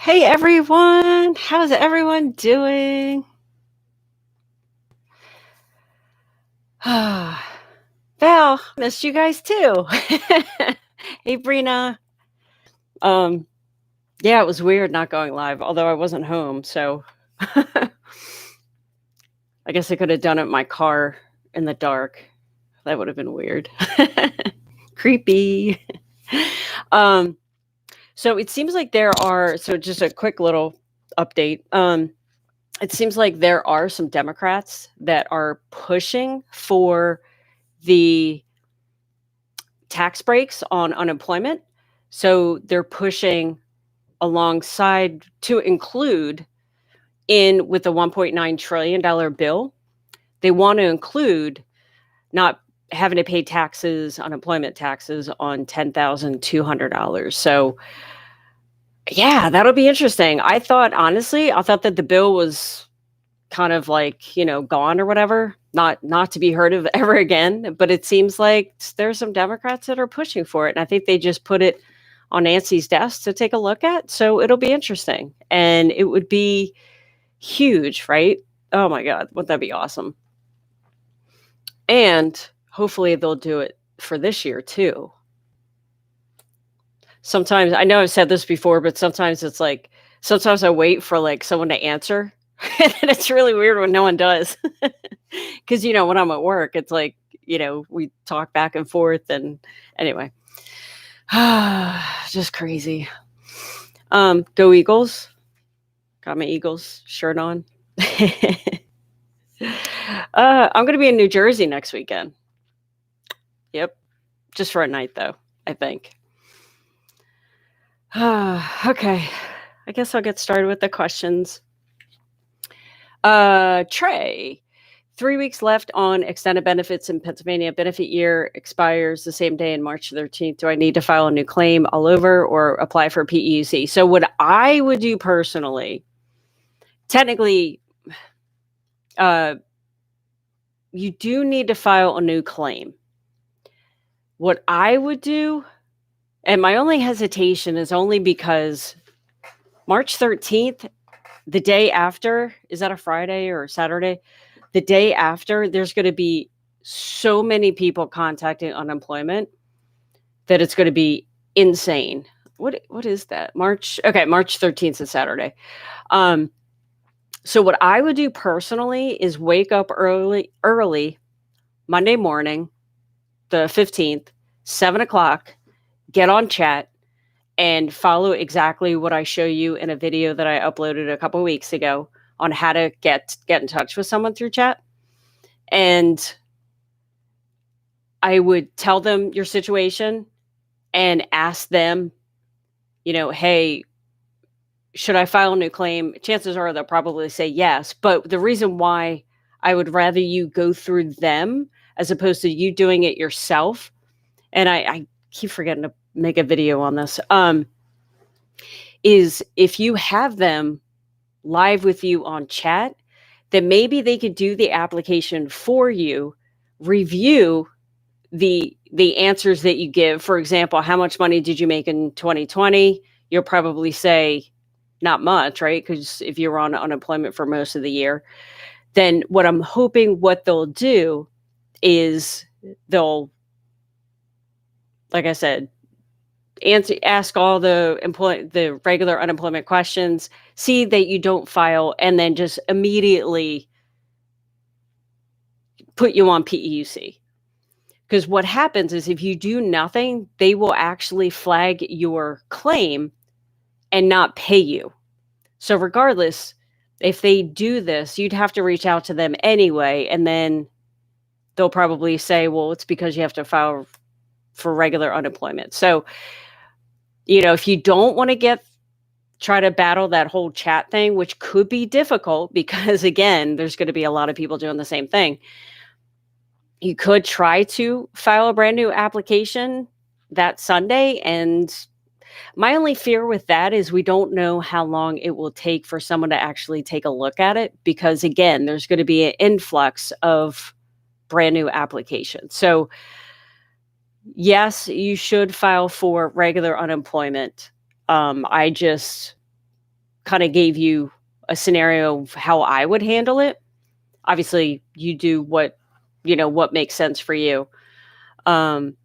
Hey everyone, how's everyone doing? Val, missed you guys too. Hey Brina. Um, yeah, it was weird not going live, although I wasn't home, so I guess I could have done it in my car in the dark. That would have been weird. Creepy. Um, so it seems like just a quick little update. It seems like there are some Democrats that are pushing for the tax breaks on unemployment. So they're pushing alongside to include in with the $1.9 trillion bill. They want to include not having to pay taxes, unemployment taxes on $10,200. So yeah, that'll be interesting. I thought that the bill was kind of like, gone or whatever, not to be heard of ever again. But it seems like there's some Democrats that are pushing for it. And I think they just put it on Nancy's desk to take a look at. So it'll be interesting. And it would be huge, right? Oh my God, wouldn't that be awesome? And hopefully they'll do it for this year too. Sometimes I know I've said this before, but sometimes I wait for like someone to answer. And it's really weird when no one does. Because when I'm at work, it's like, we talk back and forth and anyway. Just crazy. Go Eagles. Got my Eagles shirt on. I'm gonna be in New Jersey next weekend. Yep. Just for a night though, I think. Okay. I guess I'll get started with the questions. Trey, 3 weeks left on extended benefits in Pennsylvania. Benefit year expires the same day in March 13th. Do I need to file a new claim all over or apply for PEUC? So what I would do personally, technically, you do need to file a new claim. What I would do, and my only hesitation is only because March 13th, the day after, is that a Friday or a Saturday? The day after, there's going to be so many people contacting unemployment that it's going to be insane. What is that? March 13th is Saturday. So what I would do personally is wake up early Monday morning, the 15th, 7 o'clock, get on chat and follow exactly what I show you in a video that I uploaded a couple weeks ago on how to get in touch with someone through chat. And I would tell them your situation and ask them, hey, should I file a new claim? Chances are they'll probably say yes. But the reason why I would rather you go through them as opposed to you doing it yourself, and I keep forgetting to make a video on this, is if you have them live with you on chat, then maybe they could do the application for you, review the answers that you give. For example, how much money did you make in 2020? You'll probably say not much, right? Because if you're on unemployment for most of the year, then what I'm hoping what they'll do is they'll, like I said, ask all the regular unemployment questions, see that you don't file, and then just immediately put you on PEUC. Because what happens is if you do nothing, they will actually flag your claim and not pay you. So regardless, if they do this, you'd have to reach out to them anyway, and then they'll probably say, well, it's because you have to file for regular unemployment. So, if you don't want to try to battle that whole chat thing, which could be difficult because, again, there's going to be a lot of people doing the same thing. You could try to file a brand new application that Sunday. And my only fear with that is we don't know how long it will take for someone to actually take a look at it. Because again, there's going to be an influx of brand new applications. So yes, you should file for regular unemployment. I just kind of gave you a scenario of how I would handle it. Obviously, you do what makes sense for you. Um,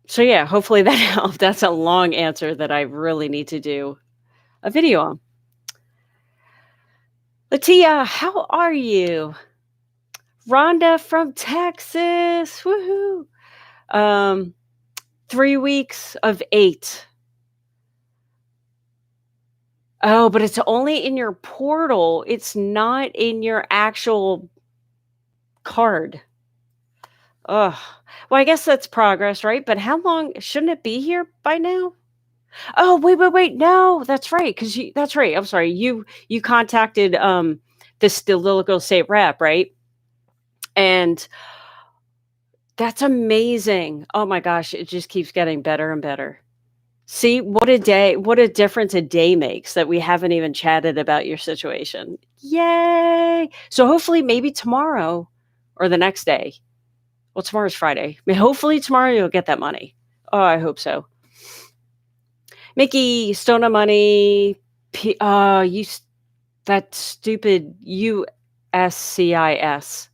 so yeah, hopefully that helped. That's a long answer that I really need to do a video on. Latia, how are you? Rhonda from Texas. Woohoo. Um, 3 weeks of 8. Oh, but it's only in your portal. It's not in your actual card. Ugh. Well, I guess that's progress, right? But how long shouldn't it be here by now? Oh, wait. No, that's right. That's right. I'm sorry. You contacted the local state rep, right? And that's amazing. Oh my gosh, it just keeps getting better and better. See, what a difference a day makes that we haven't even chatted about your situation. Yay! So hopefully maybe tomorrow or the next day. Well, tomorrow's Friday. I mean, hopefully tomorrow you'll get that money. Oh, I hope so. Mickey, Stona money. That stupid USCIS.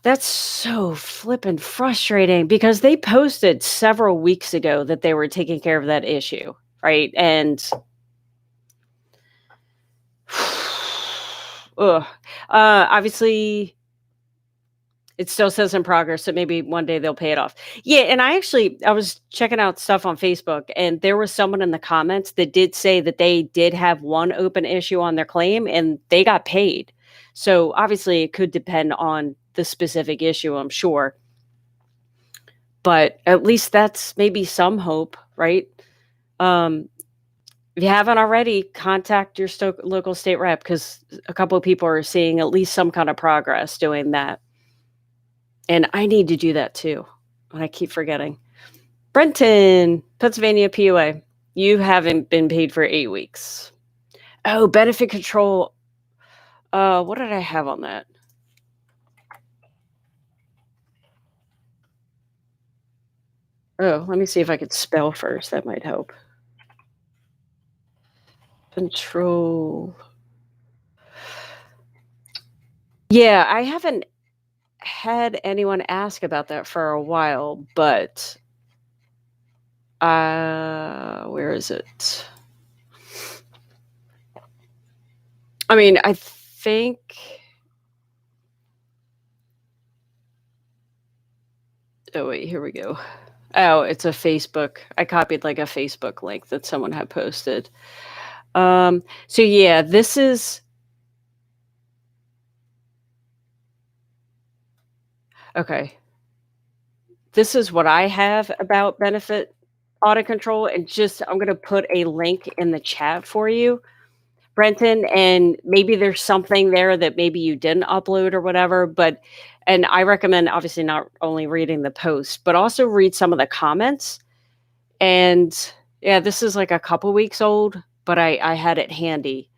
That's so flippin' frustrating because they posted several weeks ago that they were taking care of that issue, right? And obviously it still says in progress, so maybe one day they'll pay it off. Yeah, and I was checking out stuff on Facebook, and there was someone in the comments that did say that they did have one open issue on their claim and they got paid. So obviously it could depend on the specific issue, I'm sure. But at least that's maybe some hope, right? If you haven't already, contact your local state rep because a couple of people are seeing at least some kind of progress doing that. And I need to do that too. And I keep forgetting. Brenton, Pennsylvania PUA. You haven't been paid for 8 weeks. Oh, benefit control. What did I have on that? Oh, let me see if I could spell first. That might help. Control. Yeah, I haven't had anyone ask about that for a while, but where is it? I mean, I think oh wait, here we go. Oh, it's a Facebook. I copied like a Facebook link that someone had posted. So yeah, this is okay. This is what I have about benefit audit control, and just I'm gonna put a link in the chat for you, Brenton, and maybe there's something there that maybe you didn't upload or whatever, but and I recommend obviously not only reading the post, but also read some of the comments. And yeah, this is like a couple weeks old, but I had it handy.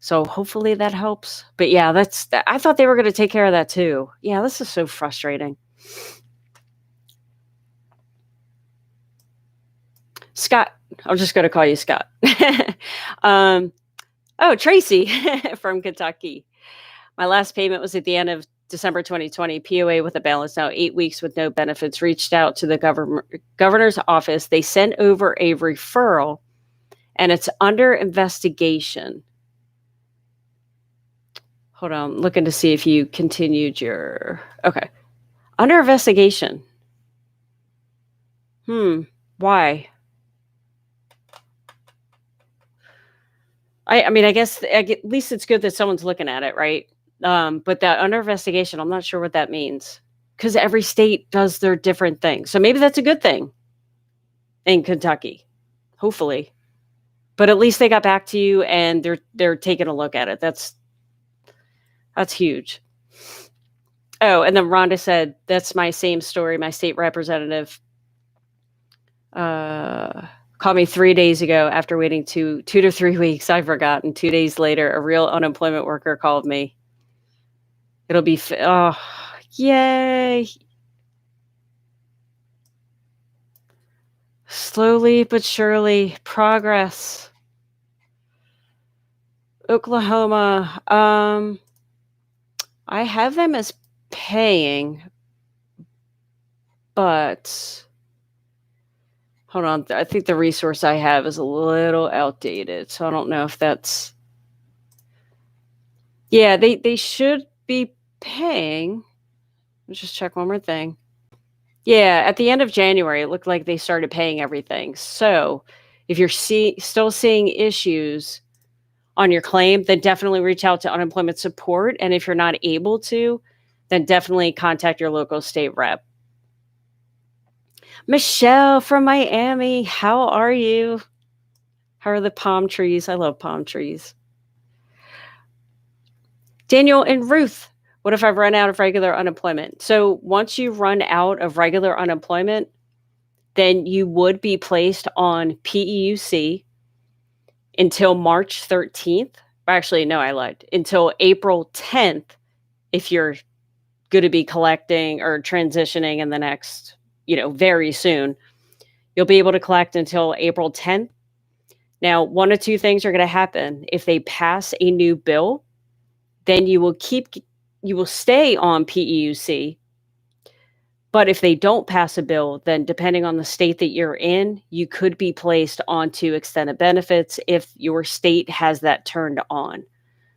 So hopefully that helps. But yeah, I thought they were going to take care of that too. Yeah, this is so frustrating. Scott, I'm just going to call you Scott. Tracy from Kentucky. My last payment was at the end of December 2020. POA with a balance now 8 weeks with no benefits. Reached out to the governor's office. They sent over a referral, and it's under investigation. Hold on, looking to see if you continued your okay. Under investigation. Why? I mean, I guess at least it's good that someone's looking at it, right? But that under investigation, I'm not sure what that means because every state does their different things. So maybe that's a good thing in Kentucky, hopefully. But at least they got back to you and they're taking a look at it. That's huge. Oh, and then Rhonda said, that's my same story. My state representative called me 3 days ago after waiting 2 to 3 weeks. I've forgotten. 2 days later, a real unemployment worker called me. It'll be, oh, yay. Slowly but surely, progress. Oklahoma, I have them as paying, but hold on, I think the resource I have is a little outdated, so I don't know if that's yeah, they should be paying. Let's just check one more thing. Yeah, at the end of January, it looked like they started paying everything. So, if you're still seeing issues on your claim, then definitely reach out to unemployment support. And if you're not able to, then definitely contact your local state rep. Michelle from Miami, how are you? How are the palm trees? I love palm trees. Daniel and Ruth, what if I've run out of regular unemployment? So once you run out of regular unemployment, then you would be placed on PEUC until March 13th. Actually, no, I lied. Until April 10th, if you're going to be collecting or transitioning in the next, very soon. You'll be able to collect until April 10th. Now, one of two things are going to happen. If they pass a new bill, then you will stay on PEUC. But if they don't pass a bill, then depending on the state that you're in, you could be placed onto extended benefits if your state has that turned on.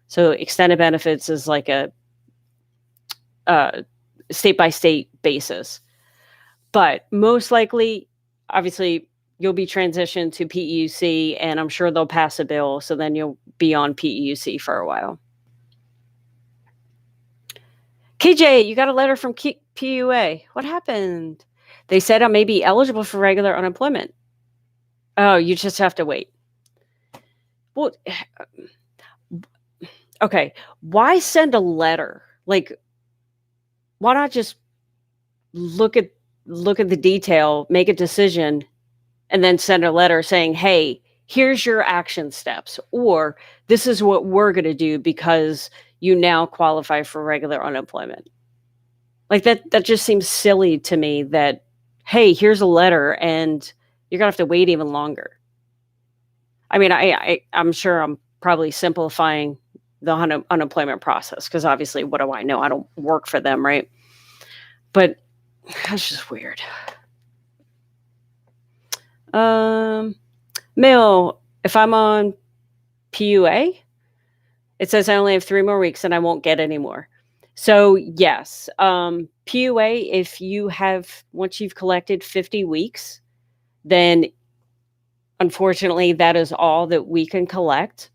So extended benefits is like a state by state basis. But most likely, obviously, you'll be transitioned to PEUC, and I'm sure they'll pass a bill. So then you'll be on PEUC for a while. KJ, you got a letter from PUA. What happened? They said I may be eligible for regular unemployment. Oh, you just have to wait. Well, okay. Why send a letter? Like, why not just look at the detail, make a decision, and then send a letter saying, hey, here's your action steps, or this is what we're going to do because you now qualify for regular unemployment. Like that just seems silly to me that, hey, here's a letter and you're going to have to wait even longer. I mean, I'm sure I'm probably simplifying the unemployment process because obviously, what do I know? I don't work for them, right? But that's just weird. Mill, if I'm on PUA, it says I only have 3 more weeks and I won't get any more. So yes, PUA, once you've collected 50 weeks, then unfortunately that is all that we can collect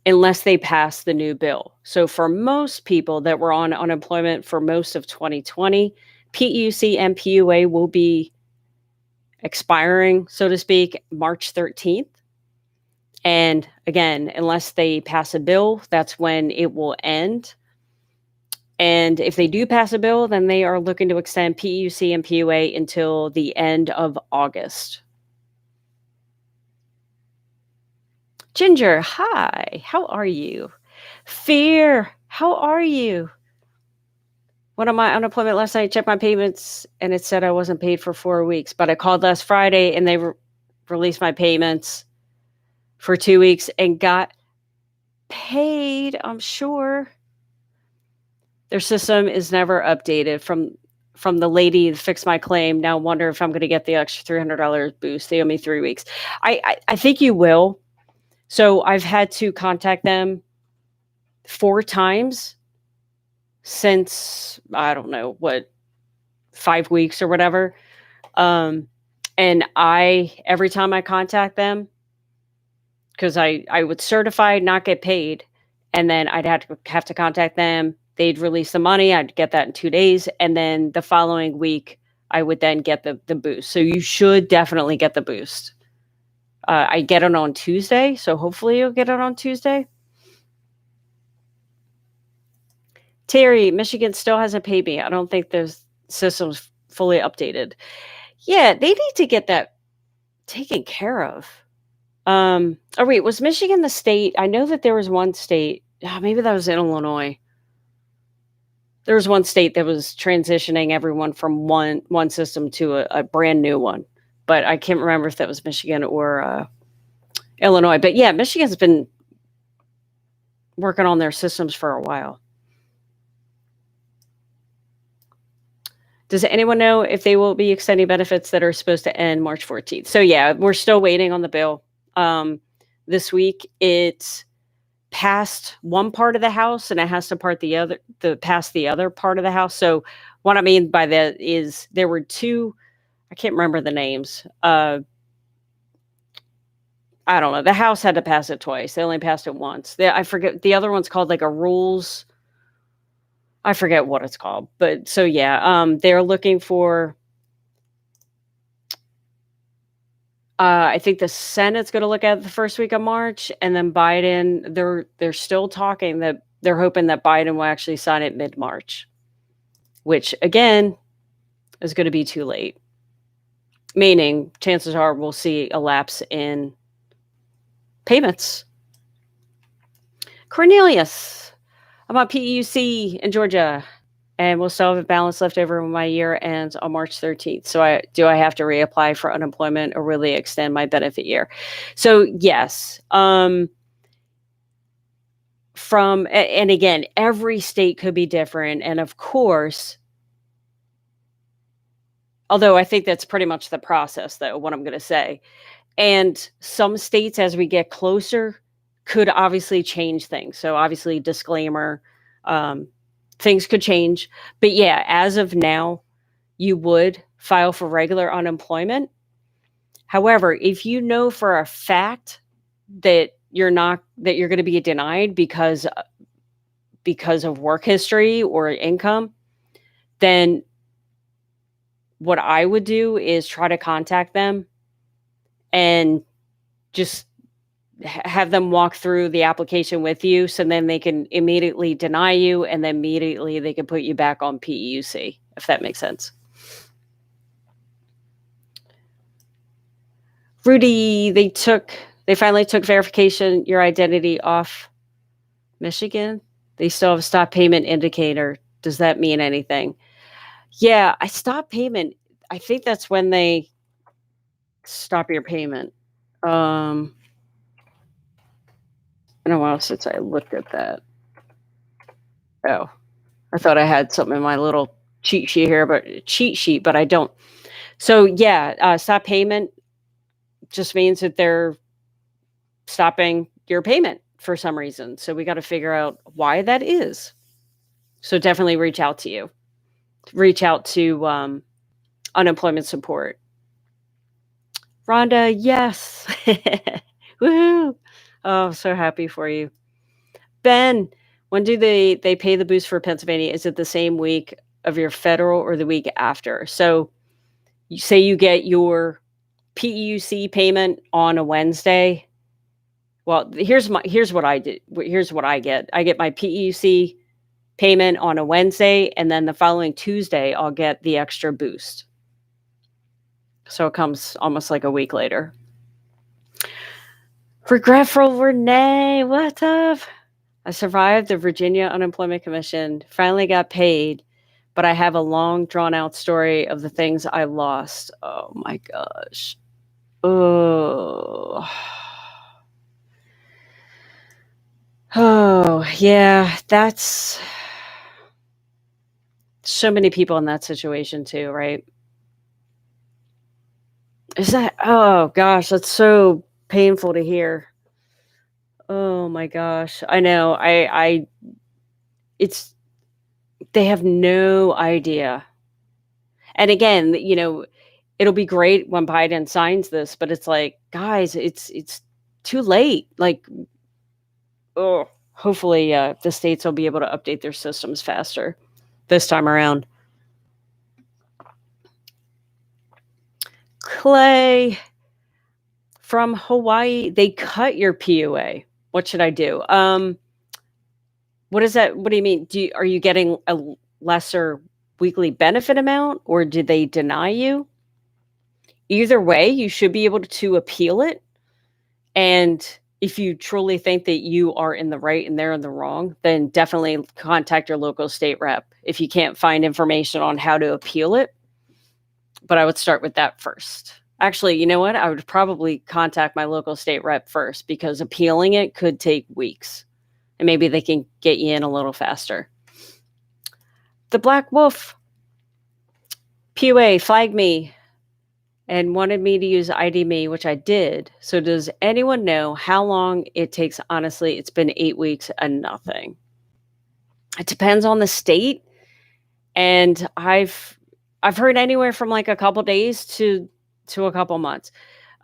unless they pass the new bill. So for most people that were on unemployment for most of 2020, PEUC and PUA will be expiring, so to speak, March 13th. And again, unless they pass a bill, that's when it will end. And if they do pass a bill, then they are looking to extend PEUC and PUA until the end of August. Ginger, hi, how are you? Fear, how are you? Went on my unemployment last night, checked my payments, and it said I wasn't paid for 4 weeks. But I called last Friday, and they released my payments for 2 weeks and got paid, I'm sure. Their system is never updated from the lady that fixed my claim. Now wonder if I'm going to get the extra $300 boost. They owe me 3 weeks. I think you will. So I've had to contact them 4 times since, I don't know, 5 weeks or whatever. And every time I contact them, because I would certify, not get paid, and then I'd have to contact them. They'd release the money. I'd get that in 2 days. And then the following week, I would then get the boost. So you should definitely get the boost. I get it on Tuesday, so hopefully you'll get it on Tuesday. Terry, Michigan still hasn't paid me. I don't think the system's fully updated. Yeah, they need to get that taken care of. Oh, wait, was Michigan the state? I know that there was one state. Maybe that was in Illinois. There was one state that was transitioning everyone from one system to a brand new one. but I can't remember if that was Michigan or Illinois. But yeah, Michigan's been working on their systems for a while. Does anyone know if they will be extending benefits that are supposed to end March 14th? So yeah, we're still waiting on the bill. This week it's passed one part of the House and it has to pass the other part of the House. So what I mean by that is there were two, I can't remember the names. I don't know. The House had to pass it twice. They only passed it once. I forget the other one's called like a rules. I forget what it's called, but so yeah, they're looking for. I think the Senate's going to look at it the first week of March, and then Biden. They're still talking that they're hoping that Biden will actually sign it mid-March, which again is going to be too late. Meaning, chances are we'll see a lapse in payments. Cornelius. I'm on PEUC in Georgia, and we'll still have a balance left over when my year ends on March 13th. So I have to reapply for unemployment or really extend my benefit year? So yes. And again, every state could be different. And of course, although I think that's pretty much the process, though, what I'm going to say. And some states, as we get closer, could obviously change things. So obviously, disclaimer, things could change. But yeah, as of now, you would file for regular unemployment. However, if you know for a fact that you're going to be denied because of work history or income, then what I would do is try to contact them and just have them walk through the application with you, so then they can immediately deny you, and then immediately they can put you back on PEUC, if that makes sense. Rudy, they finally took verification your identity off Michigan. They still have a stop payment indicator. Does that mean anything? Yeah, I stop payment. I think that's when they stop your payment. Been a while since I looked at that. Oh, I thought I had something in my little cheat sheet, but I don't. So yeah, stop payment just means that they're stopping your payment for some reason. So we got to figure out why that is. So definitely reach out to unemployment support. Rhonda, yes. Woohoo. Oh, so happy for you. Ben, when do they pay the boost for Pennsylvania? Is it the same week of your federal or the week after? So you say you get your PEUC payment on a Wednesday. Well, here's what I did. Here's what I get. I get my PEUC payment on a Wednesday, and then the following Tuesday, I'll get the extra boost. So it comes almost like a week later. Regretful Renee, what's up? I survived the Virginia Unemployment Commission, finally got paid, but I have a long, drawn-out story of the things I lost. Oh, my gosh. Oh. Oh, yeah, that's so many people in that situation too, right? Oh gosh, that's so painful to hear. Oh my gosh. I know. They have no idea. And again, it'll be great when Biden signs this, but it's like, guys, it's too late. Like, oh, hopefully the states will be able to update their systems faster this time around. Clay from Hawaii, they cut your PUA. What should I do? What is that? What do you mean? Are you getting a lesser weekly benefit amount, or did they deny you? Either way, you should be able to appeal it. And if you truly think that you are in the right and they're in the wrong, then definitely contact your local state rep if you can't find information on how to appeal it. But I would start with that first. Actually, you know what? I would probably contact my local state rep first because appealing it could take weeks, and maybe they can get you in a little faster. The Black Wolf PUA flagged me and wanted me to use ID Me, which I did. So does anyone know how long it takes? Honestly, it's been 8 weeks and nothing. It depends on the state, and I've heard anywhere from like a couple days to a couple months.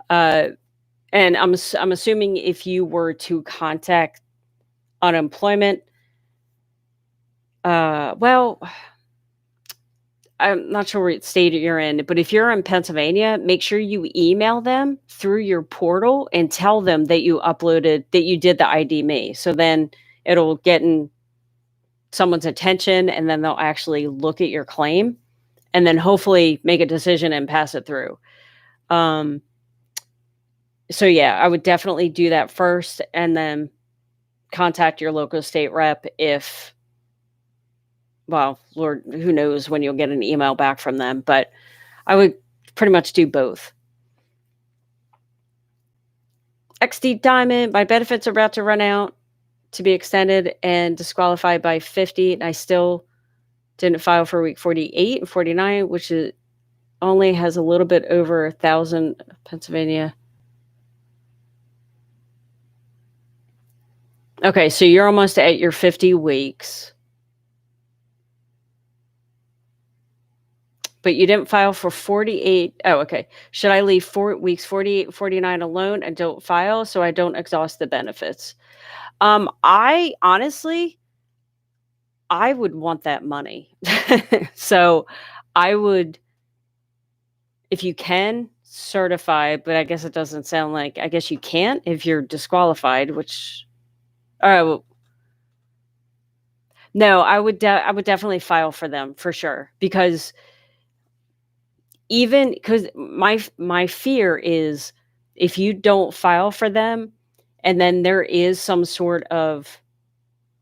Uh, and I'm assuming if you were to contact unemployment, well, I'm not sure what state you're in, but if you're in Pennsylvania, make sure you email them through your portal and tell them that you did the ID Me. So then it'll get in someone's attention and then they'll actually look at your claim and then hopefully make a decision and pass it through. So yeah, I would definitely do that first and then contact your local state rep if, well, Lord, who knows when you'll get an email back from them, but I would pretty much do both. XD Diamond, my benefits are about to run out to be extended and disqualified by 50, and I still didn't file for week 48 and 49, which is only has a little bit over 1,000 Pennsylvania. Okay, so you're almost at your 50 weeks. But you didn't file for 48. Oh, okay. Should I leave 4 weeks 48, 49 alone and don't file so I don't exhaust the benefits? I honestly, I would want that money. So I would, if you can, certify, but I guess it doesn't sound like, I guess you can't if you're disqualified, which, oh, no, I would definitely file for them for sure because even because my fear is if you don't file for them and then there is some sort of,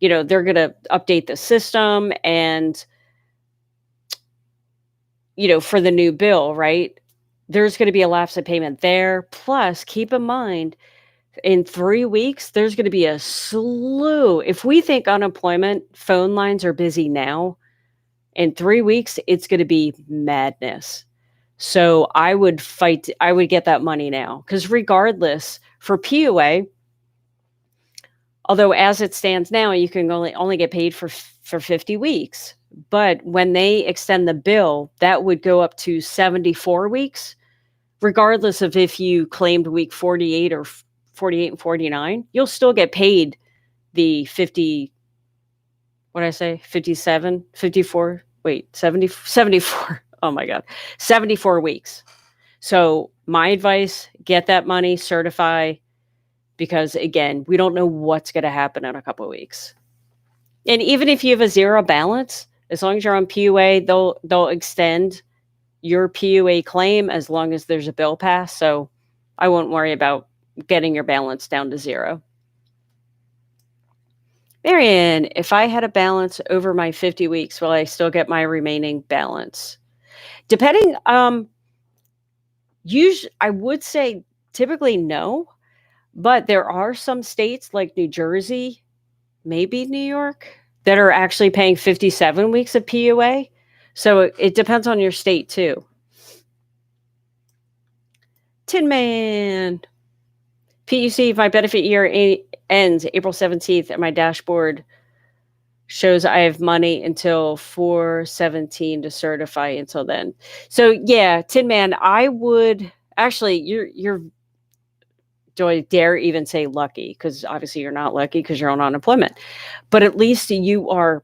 they're going to update the system and, for the new bill, right? There's going to be a lapse of payment there. Plus, keep in mind, in 3 weeks, there's going to be a slew. If we think unemployment phone lines are busy now, in 3 weeks, it's going to be madness. So I would get that money now because regardless for PUA, although as it stands now, you can only get paid for 50 weeks. But when they extend the bill, that would go up to 74 weeks, regardless of if you claimed week 48 or 48 and 49, you'll still get paid the 50, what did I say? 57, 54, wait, 70, 74. Oh my God, 74 weeks. So my advice, get that money, certify, because again, we don't know what's going to happen in a couple of weeks. And even if you have a zero balance, as long as you're on PUA, they'll extend your PUA claim as long as there's a bill passed. So I won't worry about getting your balance down to zero. Marianne, if I had a balance over my 50 weeks, will I still get my remaining balance? Depending, usually I would say typically no, but there are some states like New Jersey, maybe New York, that are actually paying 57 weeks of PUA. So it depends on your state too. Tin Man. PUC, my benefit year ends April 17th, and my dashboard shows I have money until 4/17 to certify until then. So yeah, Tin Man, I would actually, you're do I dare even say lucky? Because obviously you're not lucky because you're on unemployment, but at least you are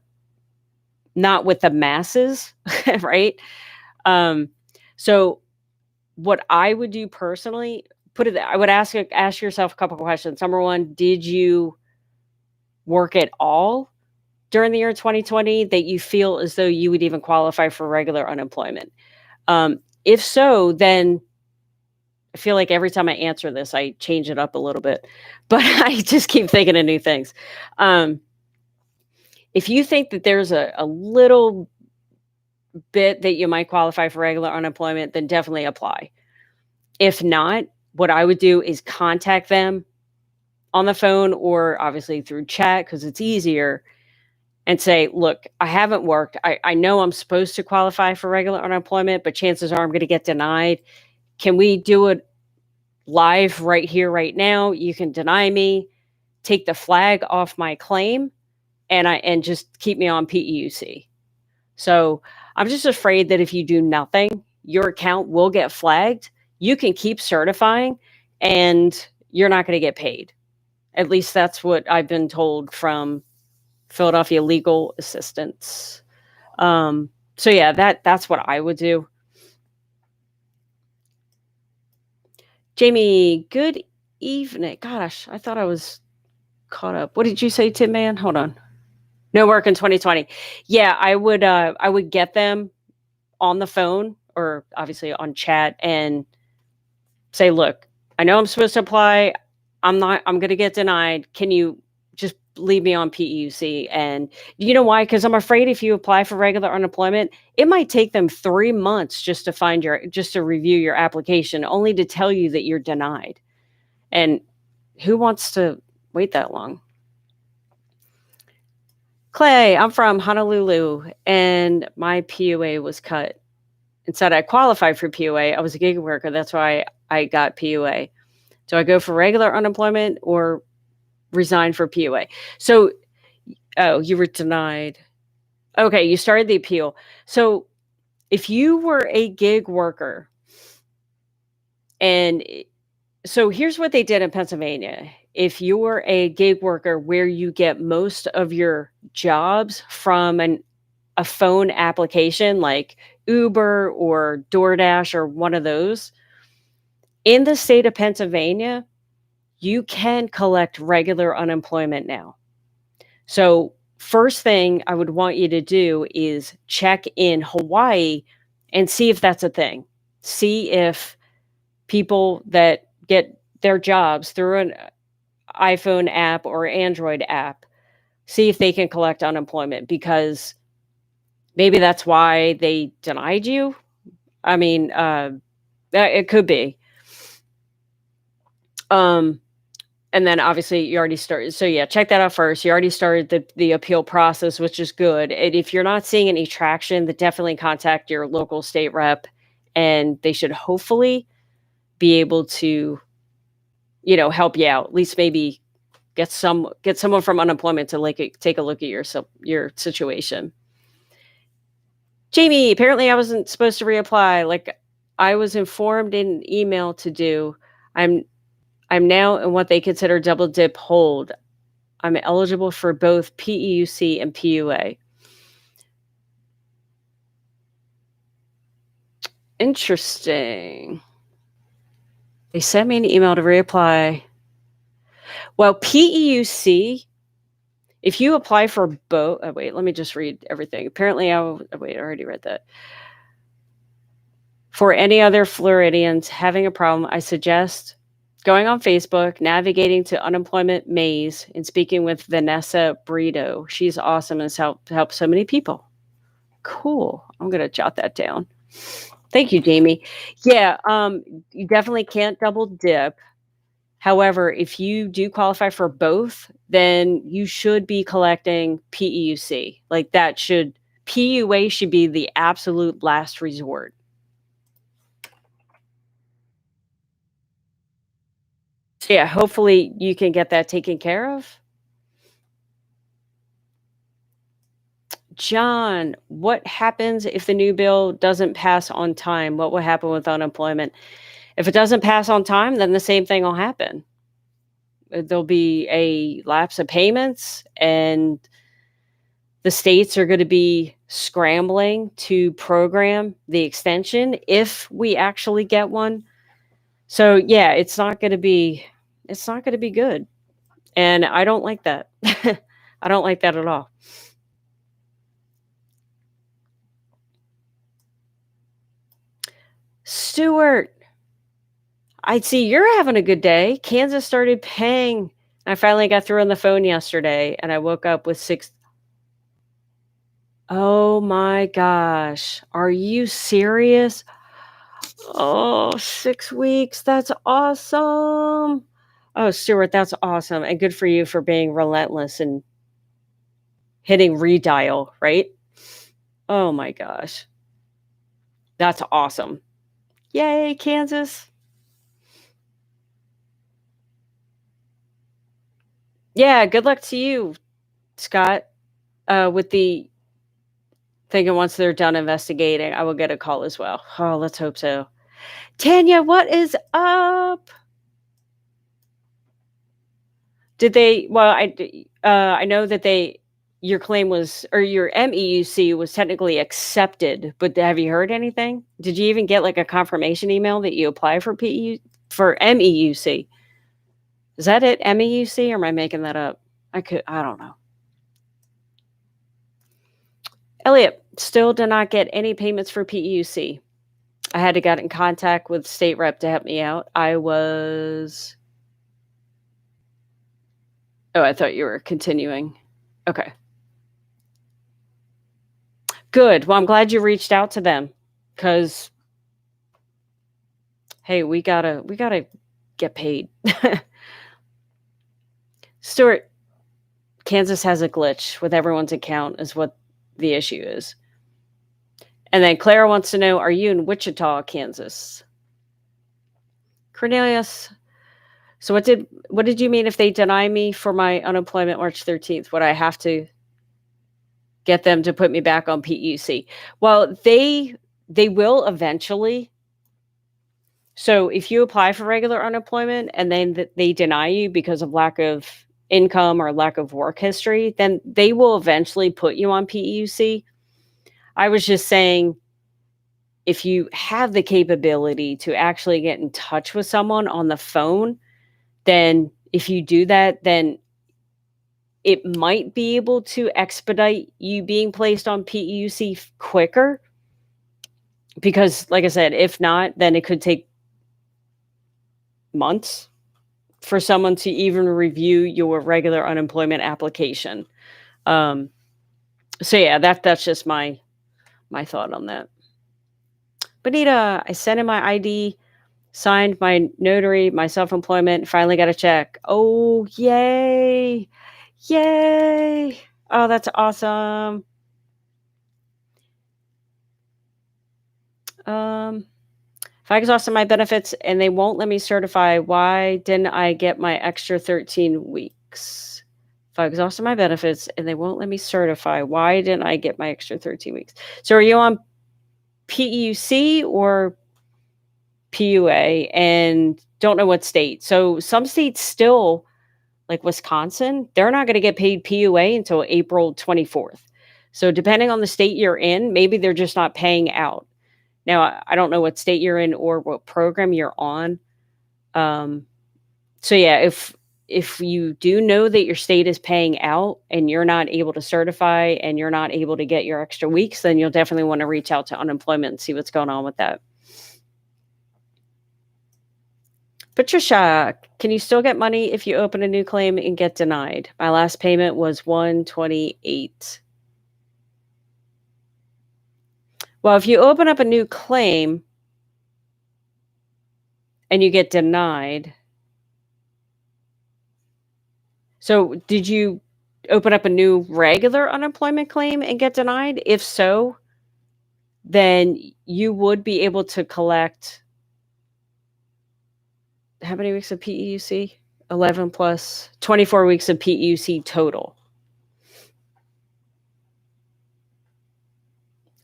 not with the masses, right? So what I would do personally, I would ask yourself a couple questions. Number one, did you work at all during the year 2020 that you feel as though you would even qualify for regular unemployment? If so, then I feel like every time I answer this, I change it up a little bit, but I just keep thinking of new things. If you think that there's a little bit that you might qualify for regular unemployment, then definitely apply. If not, what I would do is contact them on the phone or obviously through chat because it's easier and say, look, I haven't worked. I know I'm supposed to qualify for regular unemployment, but chances are I'm going to get denied. Can we do it live right here, right now? You can deny me, take the flag off my claim, and just keep me on PEUC. So I'm just afraid that if you do nothing, your account will get flagged. You can keep certifying and you're not going to get paid. At least that's what I've been told from Philadelphia legal assistance. So yeah, that's what I would do. Jamie, good evening. Gosh, I thought I was caught up. What did you say, Tim Man? Hold on. No work in 2020. Yeah, I would get them on the phone or obviously on chat and say, look, I know I'm supposed to apply. I'm going to get denied. Can you just leave me on PEUC? And you know why? Because I'm afraid if you apply for regular unemployment, it might take them 3 months just to review your application, only to tell you that you're denied. And who wants to wait that long? Clay, I'm from Honolulu and my PUA was cut. Instead, I qualified for PUA. I was a gig worker. That's why I got PUA. Do I go for regular unemployment or resign for PUA? So, oh, you were denied. Okay, you started the appeal. So, if you were a gig worker, and so here's what they did in Pennsylvania. If you're a gig worker where you get most of your jobs from a phone application like Uber or DoorDash or one of those, in the state of Pennsylvania, you can collect regular unemployment now. So, first thing I would want you to do is check in Hawaii and see if that's a thing. See if people that get their jobs through an iPhone app or Android app, see if they can collect unemployment because maybe that's why they denied you. I mean, it could be. And then obviously you already started. So yeah, check that out first. You already started the appeal process, which is good. And if you're not seeing any traction, then definitely contact your local state rep, and they should hopefully be able to, help you out. At least maybe get someone from unemployment to take a look at your situation. Jamie, apparently I wasn't supposed to reapply. Like I was informed in an email to do. I'm now in what they consider double dip hold. I'm eligible for both PEUC and PUA. Interesting. They sent me an email to reapply. Well, PEUC, if you apply for both, wait, let me just read everything. Apparently, I already read that. For any other Floridians having a problem, I suggest going on Facebook, navigating to Unemployment Maze, and speaking with Vanessa Brito. She's awesome and has helped so many people. Cool. I'm going to jot that down. Thank you, Jamie. Yeah, you definitely can't double dip. However, if you do qualify for both, then you should be collecting PEUC. Like PUA should be the absolute last resort. So yeah, hopefully you can get that taken care of. John, what happens if the new bill doesn't pass on time? What will happen with unemployment? If it doesn't pass on time, then the same thing will happen. There'll be a lapse of payments, and the states are going to be scrambling to program the extension if we actually get one. So yeah, it's not going to be good. And I don't like that. I don't like that at all. Stuart, I see you're having a good day. Kansas started paying. I finally got through on the phone yesterday and I woke up with Oh my gosh. Are you serious? Oh, 6 weeks. That's awesome. Oh, Stuart, that's awesome, and good for you for being relentless and hitting redial, right? Oh my gosh. That's awesome. Yay, Kansas. Yeah, good luck to you, Scott, with the thinking once they're done investigating, I will get a call as well. Oh, let's hope so. Tanya, what is up? Did they well, I know that they your claim was or your MEUC was technically accepted, but have you heard anything? Did you even get, like, a confirmation email that you apply for for MEUC? Is that it, MEUC, or am I making that up? I don't know. Elliot, still did not get any payments for PEUC. I had to get in contact with state rep to help me out. Oh, I thought you were continuing. Okay. Good. Well, I'm glad you reached out to them because, hey, we gotta get paid. Stuart, Kansas has a glitch with everyone's account is what the issue is. And then Clara wants to know, are you in Wichita, Kansas? Cornelius, so what did you mean if they deny me for my unemployment March 13th? Would I have to get them to put me back on PUC? Well, they will eventually. So if you apply for regular unemployment and then they deny you because of lack of income or lack of work history, then they will eventually put you on PUC. I was just saying, if you have the capability to actually get in touch with someone on the phone, then if you do that, then it might be able to expedite you being placed on PUC quicker. Because, like I said, if not, then it could take months for someone to even review your regular unemployment application. Um, so yeah, that's just my thought on that. Bonita, I sent in my ID, signed my notary, my self-employment, finally got a check. Oh, yay. Yay. Oh, that's awesome. If I exhausted my benefits and they won't let me certify, why didn't I get my extra 13 weeks? If I exhausted my benefits and they won't let me certify, why didn't I get my extra 13 weeks? So are you on PEUC or PUA and don't know what state? So some states still, like Wisconsin, they're not going to get paid PUA until April 24th. So depending on the state you're in, maybe they're just not paying out. Now, I don't know what state you're in or what program you're on. So yeah, if you do know that your state is paying out and you're not able to certify and you're not able to get your extra weeks, then you'll definitely want to reach out to unemployment and see what's going on with that. Patricia, can you still get money if you open a new claim and get denied? My last payment was 128. Well, if you open up a new claim and you get denied, so did you open up a new regular unemployment claim and get denied? If so, then you would be able to collect how many weeks of PEUC? 11 plus 24 weeks of PEUC total.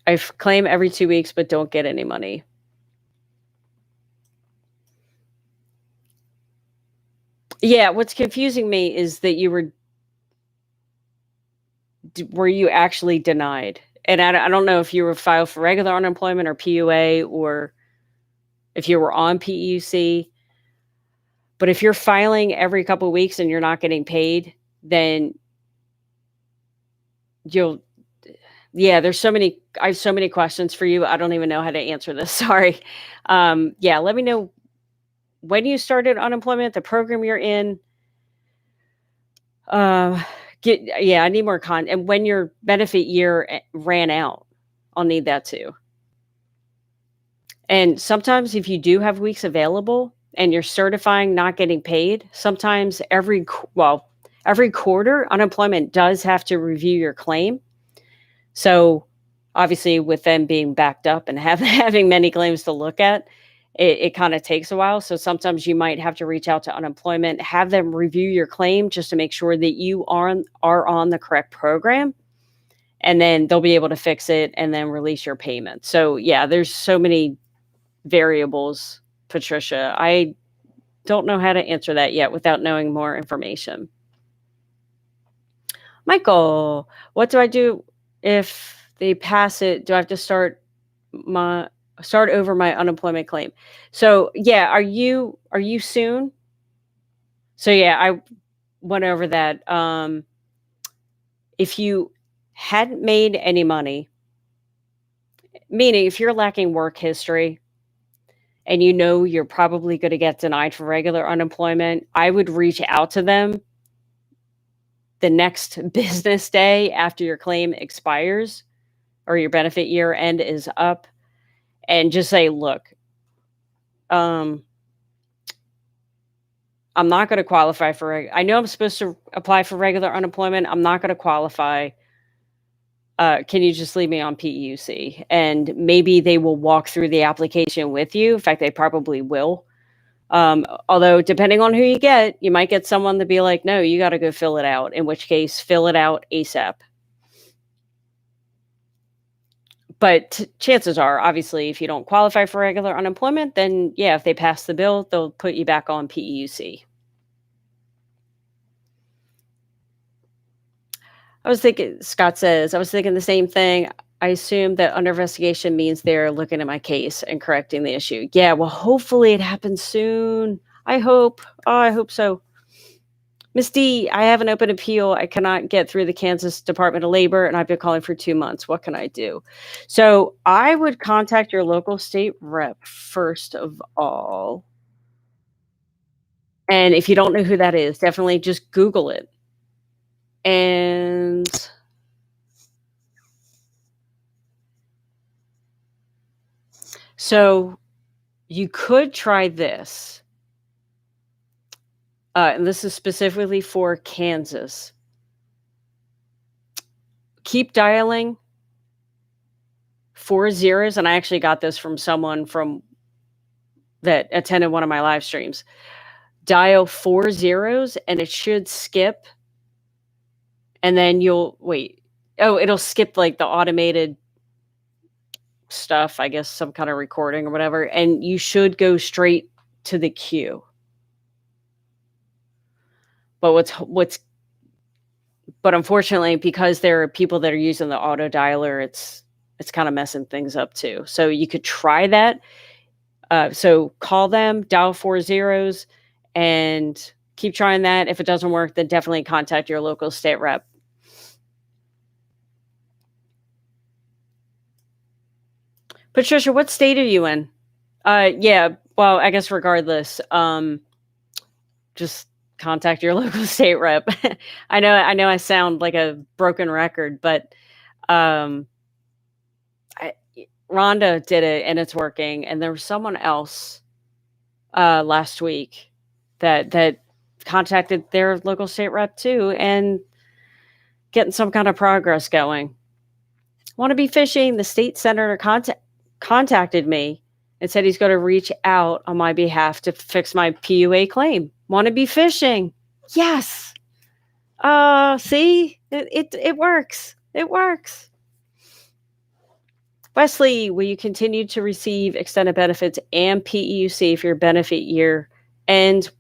I claim every 2 weeks, but don't get any money. Yeah, what's confusing me is that were you actually denied? And I don't know if you were filed for regular unemployment or PUA or if you were on PEUC. But if you're filing every couple of weeks and you're not getting paid, then you'll yeah, I have so many questions for you. I don't even know how to answer this. Sorry. Yeah, let me know when you started unemployment, the program you're in. I need more and when your benefit year ran out. I'll need that too. And sometimes if you do have weeks available and you're certifying not getting paid, sometimes every quarter, unemployment does have to review your claim. So, obviously, with them being backed up and having many claims to look at, it kinda takes a while. So sometimes you might have to reach out to unemployment, have them review your claim just to make sure that you are on the correct program, and then they'll be able to fix it and then release your payment. So, yeah, there's so many variables, Patricia. I don't know how to answer that yet without knowing more information. Michael, what do I do if they pass it? Do I have to my start over my unemployment claim? So, yeah, are you soon? So, yeah, I went over that. If you hadn't made any money, meaning if you're lacking work history and you know you're probably going to get denied for regular unemployment, I would reach out to them the next business day after your claim expires or your benefit year end is up and just say, look, um, I'm not going to qualify for, I know I'm supposed to apply for regular unemployment. I'm not going to qualify. Can you just leave me on PEUC? And maybe they will walk through the application with you. In fact, they probably will. Although, depending on who you get, you might get someone to be like, no, you got to go fill it out, in which case, fill it out ASAP. But chances are, obviously, if you don't qualify for regular unemployment, then yeah, if they pass the bill, they'll put you back on PEUC. Scott says, I was thinking the same thing. I assume that under investigation means they're looking at my case and correcting the issue. Yeah, well, hopefully it happens soon. I hope. Oh, I hope so. Miss D, I have an open appeal. I cannot get through the Kansas Department of Labor, and I've been calling for 2 months. What can I do? So I would contact your local state rep first of all. And if you don't know who that is, definitely just Google it. And so you could try this. And this is specifically for Kansas. Keep dialing 4 zeros, and I actually got this from someone that attended one of my live streams. Dial 4 zeros, and it should skip, and then you'll wait. Oh, it'll skip like the automated stuff, I guess, some kind of recording or whatever, and you should go straight to the queue. But but unfortunately, because there are people that are using the auto dialer, it's kind of messing things up too. So you could try that. So call them, dial 4 zeros, and keep trying that. If it doesn't work, then definitely contact your local state rep. Patricia, what state are you in? Yeah, well, I guess regardless, just contact your local state rep. I know I sound like a broken record, but um I, Rhonda did it and it's working. And there was someone else last week that contacted their local state rep too and getting some kind of progress going. Want to be fishing? The state senator contacted me and said he's going to reach out on my behalf to fix my PUA claim. Want to be fishing? Yes. See, it works. It works. Wesley, will you continue to receive extended benefits and PEUC if your benefit year ends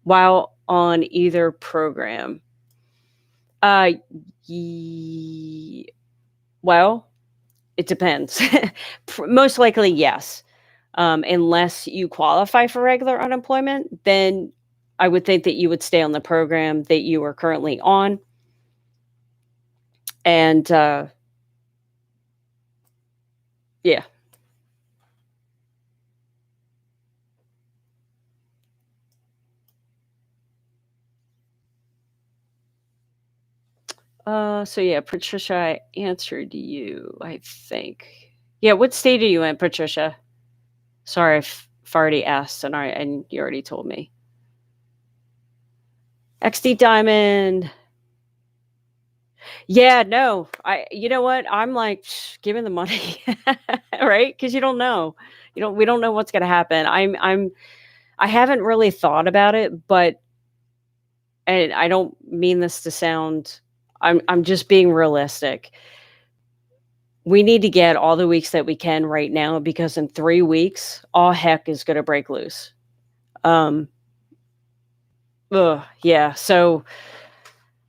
while on either program? Uh, well, it depends. Most likely, yes. Unless you qualify for regular unemployment, then I would think that you would stay on the program that you are currently on. And yeah. So yeah, Patricia, I answered you, I think. Yeah, what state are you in, Patricia? Sorry if I already asked and you already told me. XD Diamond. Yeah, no. You know what? I'm like, give me the money. Right? Because you don't know. We don't know what's gonna happen. I haven't really thought about it, but and I don't mean this to sound I'm just being realistic. We need to get all the weeks that we can right now because in 3 weeks, all heck is gonna break loose. Um, yeah, so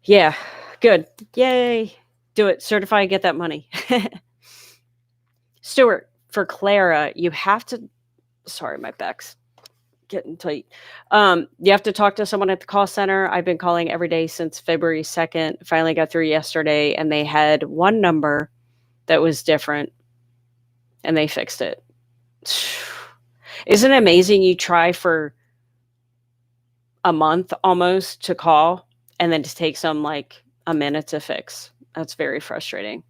yeah, good. Yay. Do it. Certify, get that money. Stuart, for Clara, you have to sorry, my back's getting tight. You have to talk to someone at the call center. I've been calling every day since February 2nd. Finally got through yesterday, and they had one number that was different, and they fixed it. Isn't it amazing you try for a month almost to call, and then it takes them, like, a minute to fix? That's very frustrating.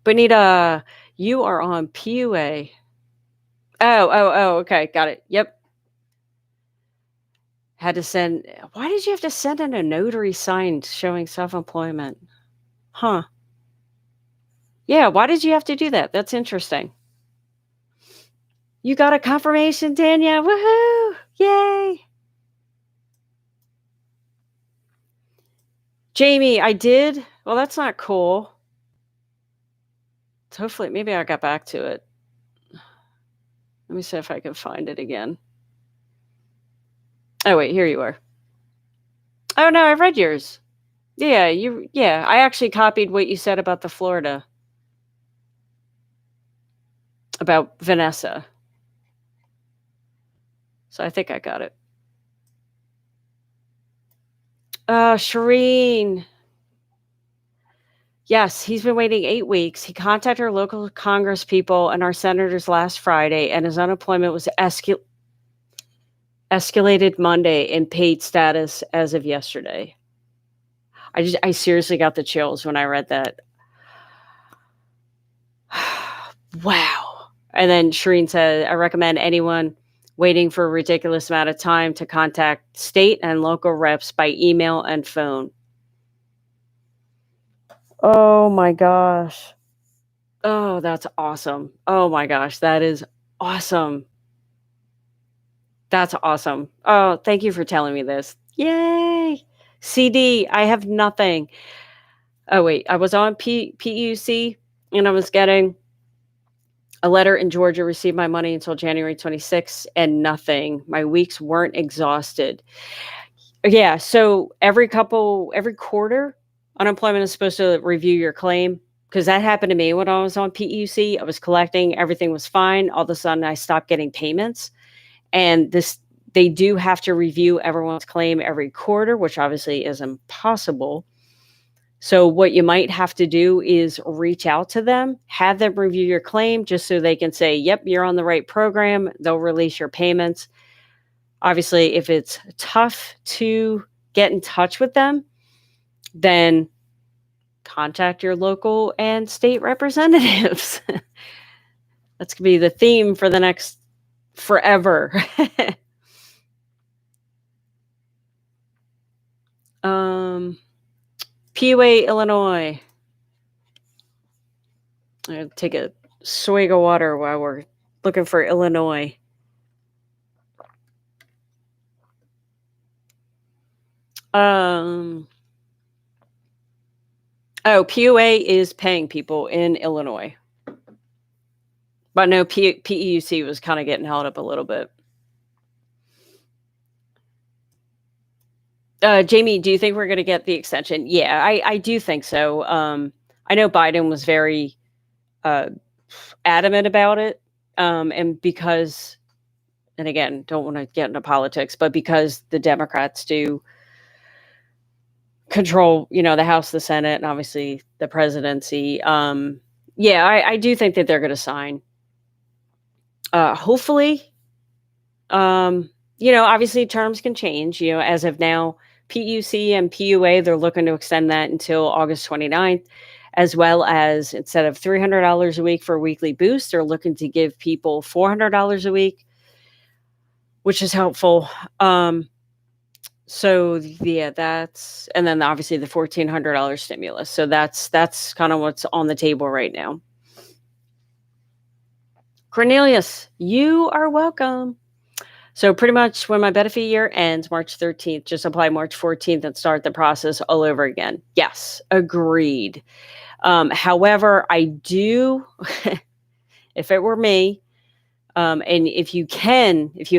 Bonita, you are on PUA. Oh, okay, got it. Yep. Had to send why did you have to send in a notary signed showing self-employment? Huh. Yeah, why did you have to do that? That's interesting. You got a confirmation, Tanya. Woohoo! Yay! Jamie, I did. Well, that's not cool. So hopefully, maybe I got back to it. Let me see if I can find it again. Oh, wait, here you are. Oh, no, I read yours. Yeah, I actually copied what you said about the Florida, about Vanessa. So I think I got it. Shireen. Yes, he's been waiting 8 weeks. He contacted our local Congress people and our senators last Friday, and his unemployment was escalated Monday in paid status as of yesterday. I seriously got the chills when I read that. Wow. And then Shireen said, I recommend anyone waiting for a ridiculous amount of time to contact state and local reps by email and phone. Oh my gosh. Oh, that's awesome. Oh my gosh, that is awesome. That's awesome. Oh, thank you for telling me this. Yay! CD, I have nothing. Oh, wait, I was on PUC and I was getting a letter in Georgia, received my money until January 26th and nothing. My weeks weren't exhausted. Yeah, so every quarter, unemployment is supposed to review your claim because that happened to me when I was on PUC. I was collecting, everything was fine. All of a sudden, I stopped getting payments. And they do have to review everyone's claim every quarter, which obviously is impossible. So what you might have to do is reach out to them, have them review your claim just so they can say, yep, you're on the right program. They'll release your payments. Obviously, if it's tough to get in touch with them, then contact your local and state representatives. That's going to be the theme for the next forever. PUA, Illinois. I'm gonna take a swig of water while we're looking for Illinois. PUA is paying people in Illinois. But no, PEUC was kind of getting held up a little bit. Jamie, do you think we're going to get the extension? Yeah, I do think so. I know Biden was very adamant about it. And because, and again, don't want to get into politics, but because the Democrats do control, the House, the Senate, and obviously the presidency. Yeah, I do think that they're going to sign. Hopefully, obviously terms can change. As of now, PUC and PUA, they're looking to extend that until August 29th. as well as instead of $300 a week for a weekly boost, they're looking to give people $400 a week, which is helpful. So yeah, that's and then obviously the $1,400 stimulus. So that's kind of what's on the table right now. Cornelius, you are welcome. So pretty much when my benefit year ends March 13th, just apply March 14th and start the process all over again. Yes, agreed. However, I do, if it were me, and if you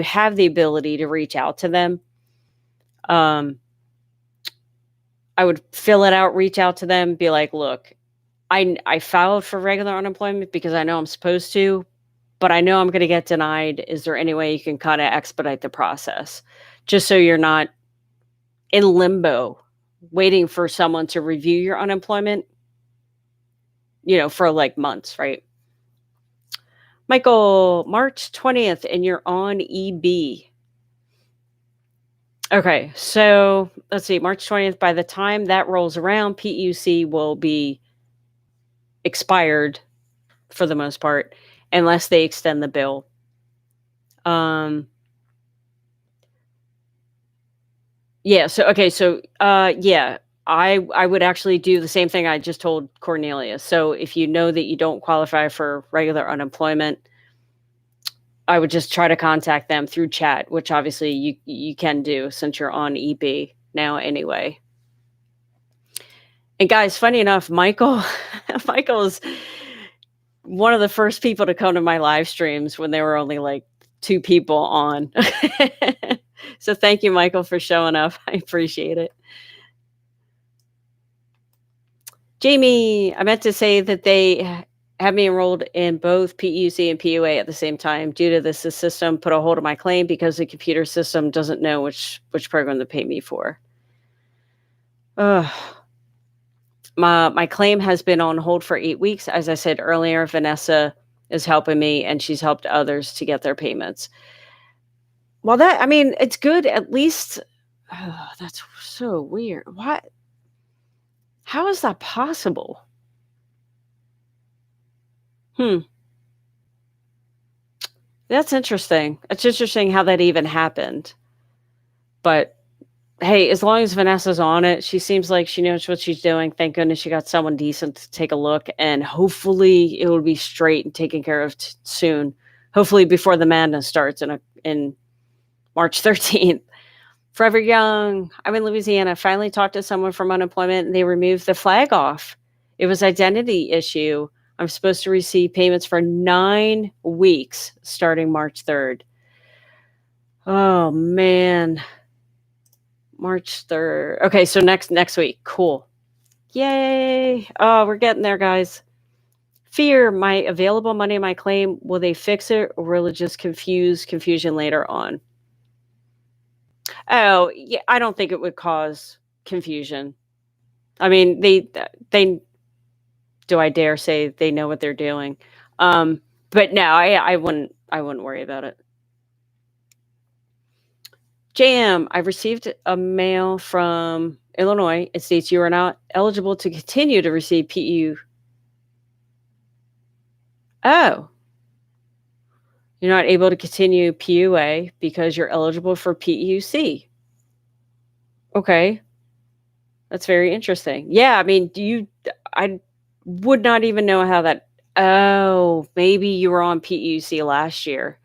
have the ability to reach out to them, I would fill it out, reach out to them, be like, look, I filed for regular unemployment because I know I'm supposed to, but I know I'm going to get denied. Is there any way you can kind of expedite the process just so you're not in limbo waiting for someone to review your unemployment, for like months, right? Michael, March 20th, and you're on EB. Okay, so let's see, March 20th, by the time that rolls around, PUC will be expired for the most part, unless they extend the bill. Yeah, yeah, I would actually do the same thing I just told Cornelius. So if you know that you don't qualify for regular unemployment, I would just try to contact them through chat, which obviously you can do since you're on EB now anyway. And guys, funny enough, Michael is one of the first people to come to my live streams when there were only like 2 people on. So thank you, Michael, for showing up. I appreciate it. Jamie, I meant to say that they have me enrolled in both PUC and PUA at the same time. Due to this, the system put a hold on my claim because the computer system doesn't know which program to pay me for. My claim has been on hold for 8 weeks. As I said earlier, Vanessa is helping me, and she's helped others to get their payments. Well, it's good at least. That's so weird. What? How is that possible? That's interesting. It's interesting how that even happened. But hey, as long as Vanessa's on it, she seems like she knows what she's doing. Thank goodness she got someone decent to take a look, and hopefully it will be straight and taken care of soon. Hopefully before the madness starts in March 13th. Forever Young, I'm in Louisiana. Finally talked to someone from unemployment, and they removed the flag off. It was identity issue. I'm supposed to receive payments for 9 weeks starting March 3rd. Oh man. March 3rd. Okay, so next week. Cool. Yay. Oh, we're getting there, guys. Fear, my available money in my claim, will they fix it or will it just confusion later on? Oh, yeah, I don't think it would cause confusion. I mean, they do I dare say they know what they're doing. But no, I wouldn't worry about it. JM, I received a mail from Illinois. It states you are not eligible to continue to receive PU. Oh. You're not able to continue PUA because you're eligible for PUC. Okay. That's very interesting. Yeah, I mean, I would not even know how that. Oh, maybe you were on PUC last year.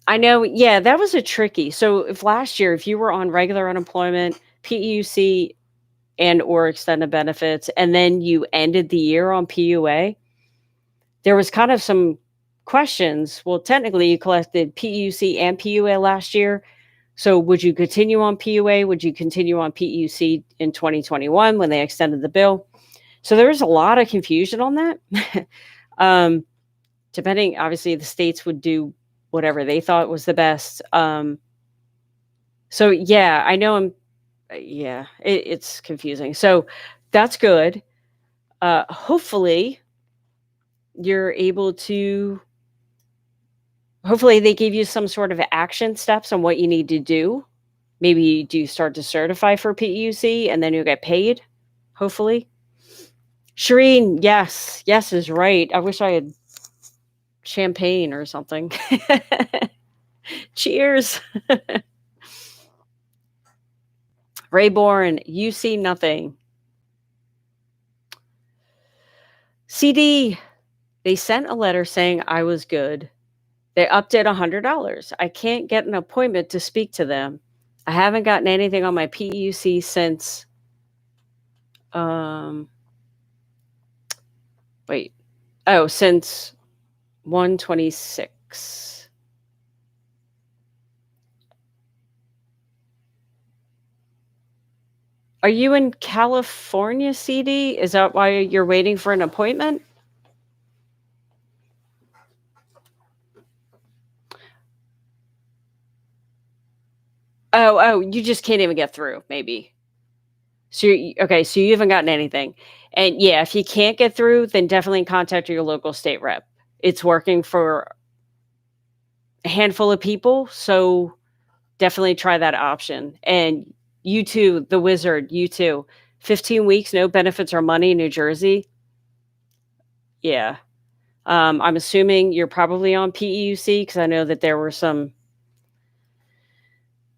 I know, yeah, that was a tricky. So if last year, if you were on regular unemployment, PUC and or extended benefits, and then you ended the year on PUA, there was kind of some questions. Well, technically you collected PUC and PUA last year. So would you continue on PUA? Would you continue on PUC in 2021 when they extended the bill? So there was a lot of confusion on that. Depending, obviously, the states would do whatever they thought was the best. So yeah, I know it's confusing. So that's good. Hopefully you're able to, hopefully they give you some sort of action steps on what you need to do. Maybe do you start to certify for PUC and then you get paid, hopefully. Shireen, yes. Yes is right. I wish I had champagne or something. Cheers. Rayborn, you see nothing. CD, they sent a letter saying I was good. They upped it $100. I can't get an appointment to speak to them. I haven't gotten anything on my PEUC since um wait. Oh, since 126. Are you in California, CD? Is that why you're waiting for an appointment? Oh, you just can't even get through, maybe. So okay, so you haven't gotten anything. And yeah, if you can't get through, then definitely contact your local state rep. It's working for a handful of people, so definitely try that option. And you too, the wizard, you too. 15 weeks, no benefits or money, New Jersey. Yeah. I'm assuming you're probably on PEUC because I know that there were some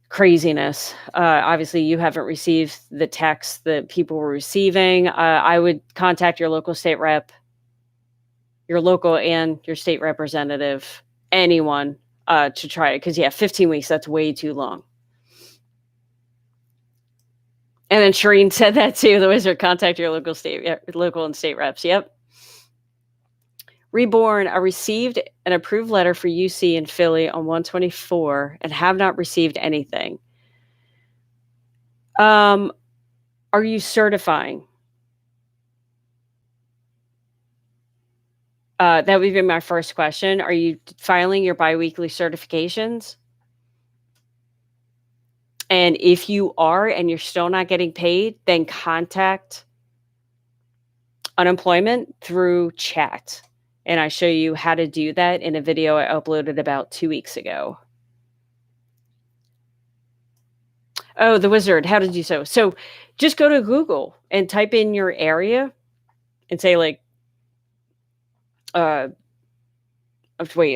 craziness. Obviously, you haven't received the text that people were receiving. I would contact your local state rep, your local and your state representative, anyone to try it. Because, yeah, 15 weeks, that's way too long. And then Shireen said that too. The wizard, contact your local and state reps. Yep. Reborn, I received an approved letter for UC in Philly on 124 and have not received anything. Are you certifying? That would be my first question. Are you filing your biweekly certifications? And if you are and you're still not getting paid, then contact unemployment through chat. And I show you how to do that in a video I uploaded about 2 weeks ago. Oh, the wizard, how to do so. So just go to Google and type in your area and say like, wait,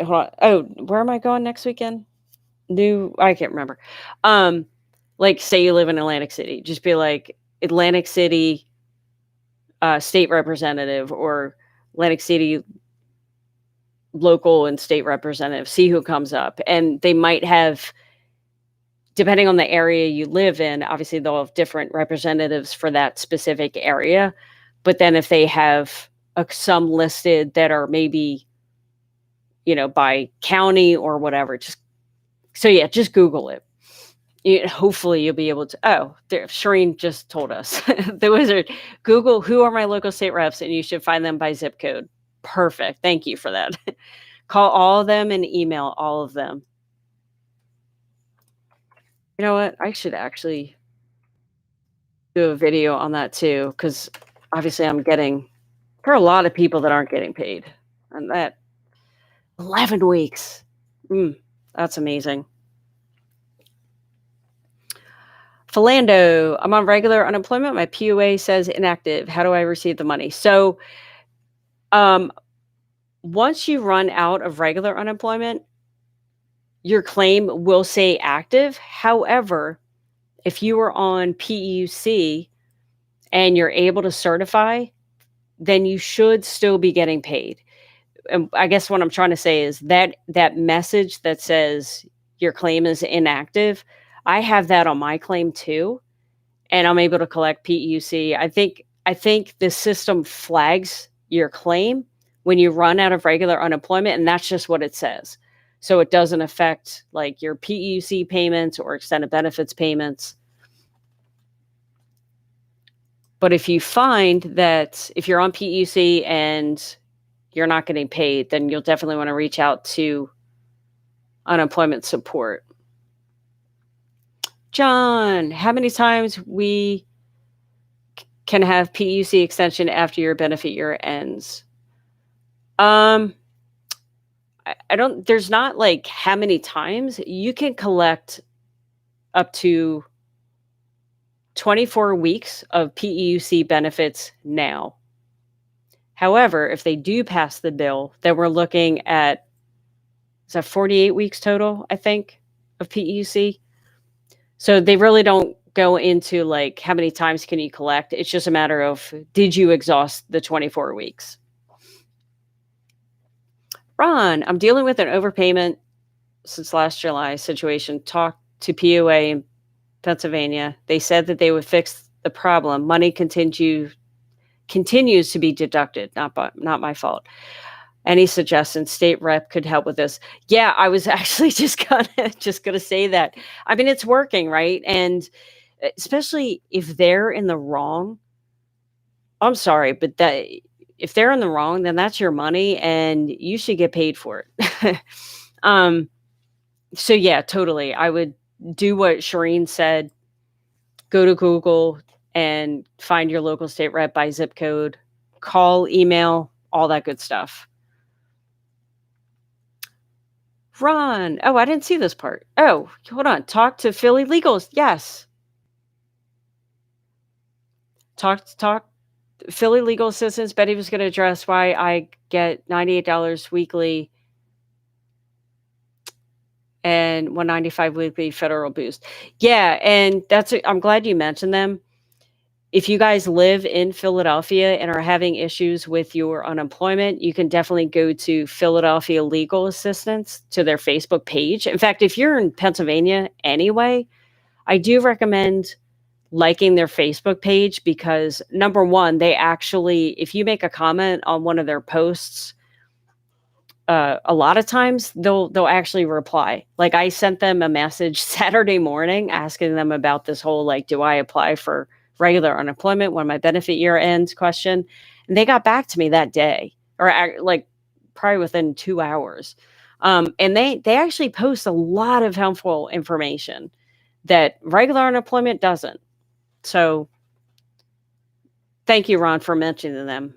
hold on. Oh, where am I going next weekend? I can't remember. Like say you live in Atlantic City, just be like Atlantic City state representative or Atlantic City local and state representative, see who comes up. And they might have, depending on the area you live in, obviously they'll have different representatives for that specific area. But then if they have some listed that are maybe, by county or whatever, just Google it. Hopefully you'll be able to. Oh, Shireen just told us. The wizard. Google who are my local state reps, and you should find them by zip code. Perfect. Thank you for that. Call all of them and email all of them. You know what? I should actually do a video on that too, because obviously there are a lot of people that aren't getting paid. And that 11 weeks. That's amazing. Philando, I'm on regular unemployment. My PUA says inactive. How do I receive the money? So, once you run out of regular unemployment, your claim will say active. However, if you are on PEUC and you're able to certify, then you should still be getting paid. And I guess what I'm trying to say is that message that says your claim is inactive, I have that on my claim too, and I'm able to collect PEUC. I think the system flags your claim when you run out of regular unemployment, and that's just what it says. So it doesn't affect like your PEUC payments or extended benefits payments. But if you find that if you're on PEUC and you're not getting paid, then you'll definitely want to reach out to unemployment support. John, how many times we can have PEUC extension after your benefit year ends? I don't, there's not like how many times. You can collect up to 24 weeks of PEUC benefits now. However, if they do pass the bill, then we're looking at, is that 48 weeks total, I think, of PEUC? So they really don't go into like how many times can you collect. It's just a matter of did you exhaust the 24 weeks? Ron, I'm dealing with an overpayment since last July situation. Talked to POA in Pennsylvania. They said that they would fix the problem. Money continues to be deducted. Not my fault. Any suggestions? State rep could help with this. Yeah, I was actually just gonna say that. I mean, it's working, right? And especially if they're in the wrong. I'm sorry, but that if they're in the wrong, then that's your money and you should get paid for it. um, so yeah, totally. I would do what Shireen said. Go to Google and find your local state rep by zip code, call, email, all that good stuff. Ron. Oh, I didn't see this part. Oh, hold on. Talk to Philly Legals. Yes. Talk Philly Legal Assistance. Betty was going to address why I get $98 weekly and $195 weekly federal boost. Yeah, and I'm glad you mentioned them. If you guys live in Philadelphia and are having issues with your unemployment, you can definitely go to Philadelphia Legal Assistance to their Facebook page. In fact, if you're in Pennsylvania anyway, I do recommend liking their Facebook page because number one, they actually, if you make a comment on one of their posts, a lot of times they'll actually reply. Like I sent them a message Saturday morning asking them about this whole like, do I apply for regular unemployment when my benefit year ends question, and they got back to me that day or like probably within 2 hours. And they actually post a lot of helpful information that regular unemployment doesn't. So thank you, Ron, for mentioning them.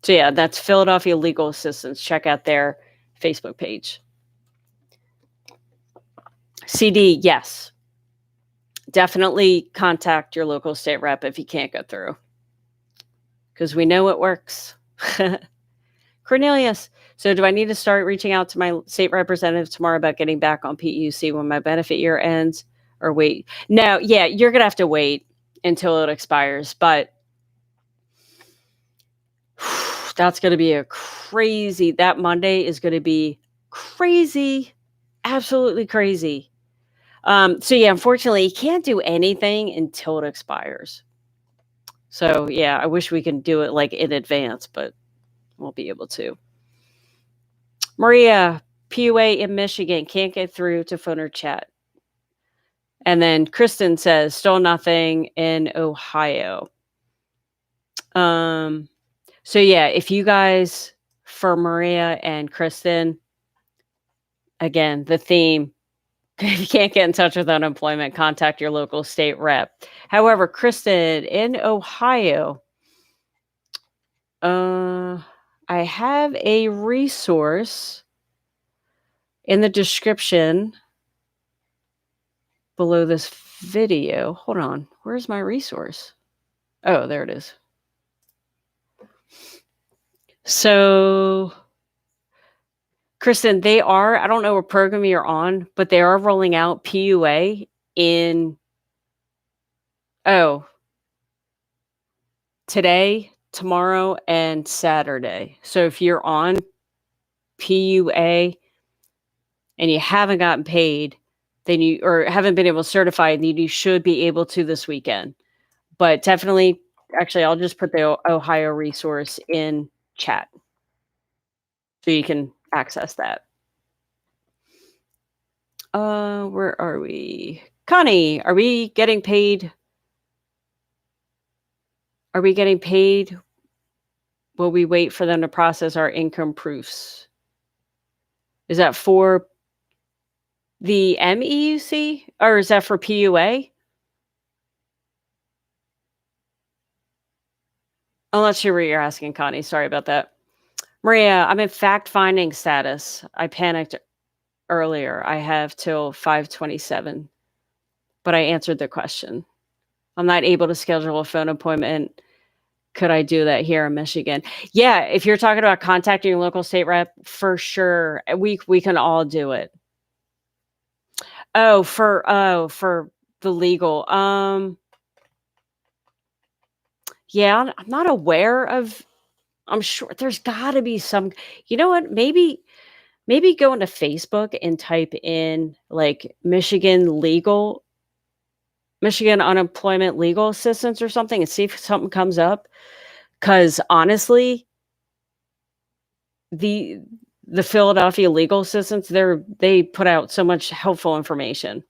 So yeah, that's Philadelphia Legal Assistance. Check out their Facebook page. CD, yes. Definitely contact your local state rep if you can't go through. Because we know it works. Cornelius, so do I need to start reaching out to my state representative tomorrow about getting back on PEUC when my benefit year ends? Or wait? No, yeah, you're going to have to wait until it expires. But that's going to be that Monday is going to be crazy, absolutely crazy. So yeah, unfortunately, you can't do anything until it expires. So yeah, I wish we could do it like in advance, but won't be able to. Maria, PUA in Michigan, can't get through to phone or chat. And then Kristen says, still nothing in Ohio. So yeah, if you guys, for Maria and Kristen, again, the theme, if you can't get in touch with unemployment, contact your local state rep. However, Kristen, in Ohio, I have a resource in the description below this video. Hold on. Where's my resource? Oh, there it is. So, Kristen, I don't know what program you're on, but they are rolling out PUA today, tomorrow, and Saturday. So if you're on PUA and you haven't gotten paid, then or haven't been able to certify, then you should be able to this weekend. But definitely, actually, I'll just put the Ohio resource in chat so you can access that. Where are we? Connie, are we getting paid? Are we getting paid? Will we wait for them to process our income proofs? Is that for the MEUC or is that for PUA? I'm not sure what you're asking, Connie. Sorry about that. Maria, I'm in fact-finding status. I panicked earlier. I have till 5:27, but I answered the question. I'm not able to schedule a phone appointment Could I do that here in Michigan? Yeah, if you're talking about contacting your local state rep, for sure, we can all do it. For the legal, yeah, I'm not aware of. I'm sure there's gotta be some. You know what? Maybe go into Facebook and type in, like, Michigan unemployment legal assistance or something and see if something comes up. Because honestly, the the Philadelphia legal assistance, they put out so much helpful information.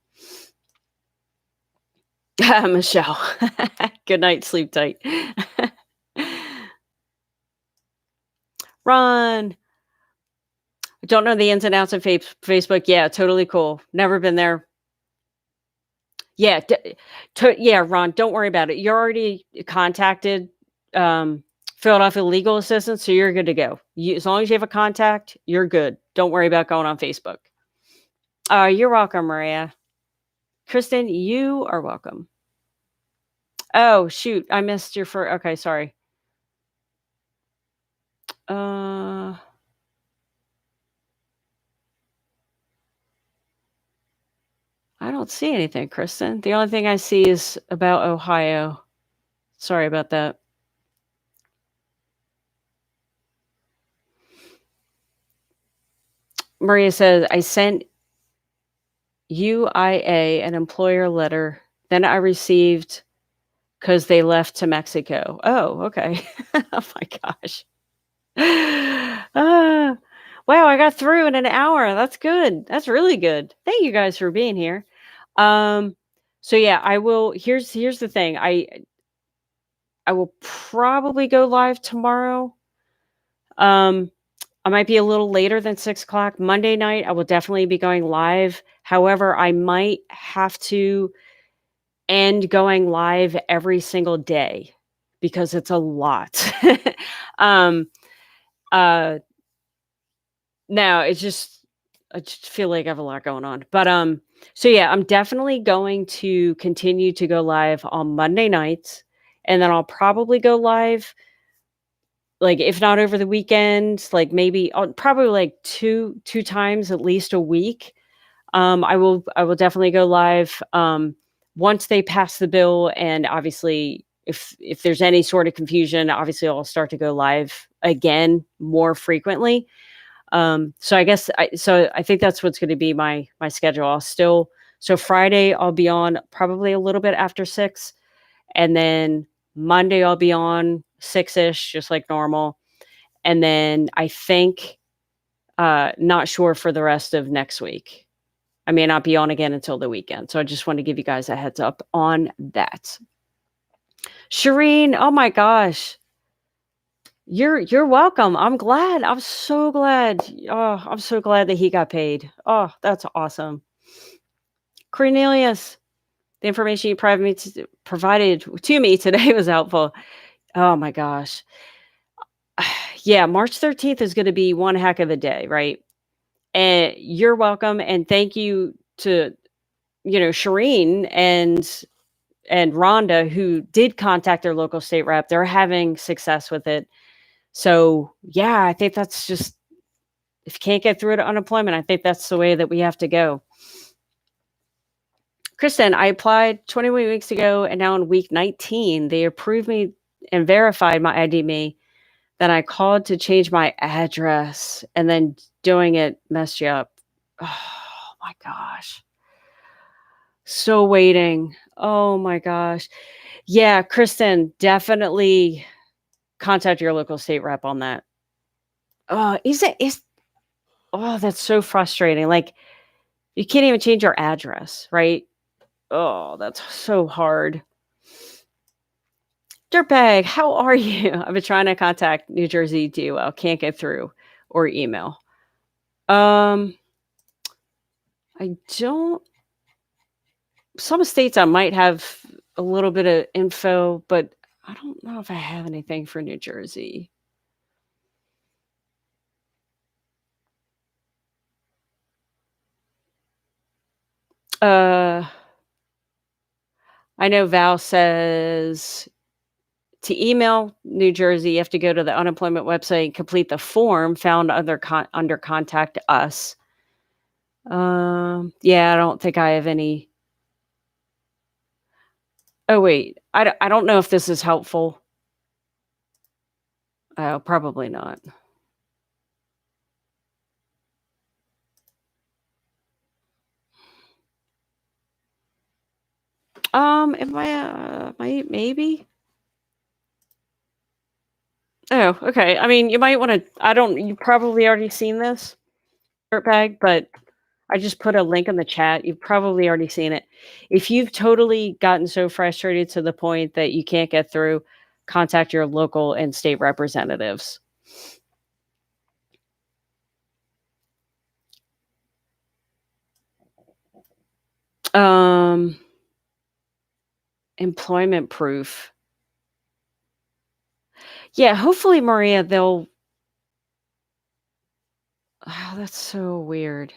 Michelle. Good night, sleep tight. Run. Don't know the ins and outs of Facebook. Yeah, totally cool. Never been there. Yeah, yeah, Ron, don't worry about it. You're already contacted, um, Philadelphia legal assistance, so you're good to go. As long as you have a contact, you're good. Don't worry about going on Facebook. You're welcome, Maria. Kristen, you are welcome. Oh, shoot, I missed your first. Okay, sorry. Uh, I don't see anything, Kristen. The only thing I see is about Ohio. Sorry about that. Maria says, I sent UIA an employer letter. Then I received because they left to Mexico. Oh, okay. Oh my gosh. Ah, wow, I got through in an hour. That's good. That's really good. Thank you guys for being here. Um, so yeah, I will. Here's the thing. I will probably go live tomorrow. Um, I might be a little later than 6 o'clock. Monday night, I will definitely be going live. However, I might have to end going live every single day because it's a lot. um, uh, no, I just feel like I have a lot going on. But so yeah, I'm definitely going to continue to go live on Monday nights, and then I'll probably go live, like, if not over the weekend, like, maybe probably like two times at least a week. I will definitely go live once they pass the bill, and obviously, if there's any sort of confusion, obviously I'll start to go live again more frequently. So I think that's what's going to be my schedule. So Friday I'll be on probably a little bit after 6, and then Monday I'll be on 6ish, just like normal, and then I think not sure for the rest of next week. I may not be on again until the weekend. So I just want to give you guys a heads up on that. Shireen, oh my gosh. You're welcome. I'm glad. I'm so glad. Oh, I'm so glad that he got paid. Oh, that's awesome. Cornelius, the information you provided to me today was helpful. Oh my gosh. Yeah, March 13th is going to be one heck of a day, right? And you're welcome. And thank you to, Shireen and Rhonda, who did contact their local state rep. They're having success with it. So yeah, I think that's just, if you can't get through to unemployment, I think that's the way that we have to go. Kristen, I applied 21 weeks ago, and now in week 19, they approved me and verified my ID me. Then I called to change my address, and then doing it messed you up. Oh my gosh. So waiting. Oh my gosh. Yeah, Kristen, definitely contact your local state rep on that. Oh, that's so frustrating. Like, you can't even change your address, right? Oh, that's so hard. Dirtbag, how are you? I've been trying to contact New Jersey DOL, can't get through, or email. I don't. Some states I might have a little bit of info, but I don't know if I have anything for New Jersey. Uh, I know Val says To email New Jersey, you have to go to the unemployment website and complete the form found under Contact Us. Yeah, I don't think I have any. Oh, wait. I don't know if this is helpful. Oh, probably not. It might maybe. Oh, okay. I mean, you might wanna you probably already seen this, dirtbag, but I just put a link in the chat. You've probably already seen it. If you've totally gotten so frustrated to the point that you can't get through, contact your local and state representatives. Um, employment proof. Yeah, hopefully, Maria, they'll oh, that's so weird.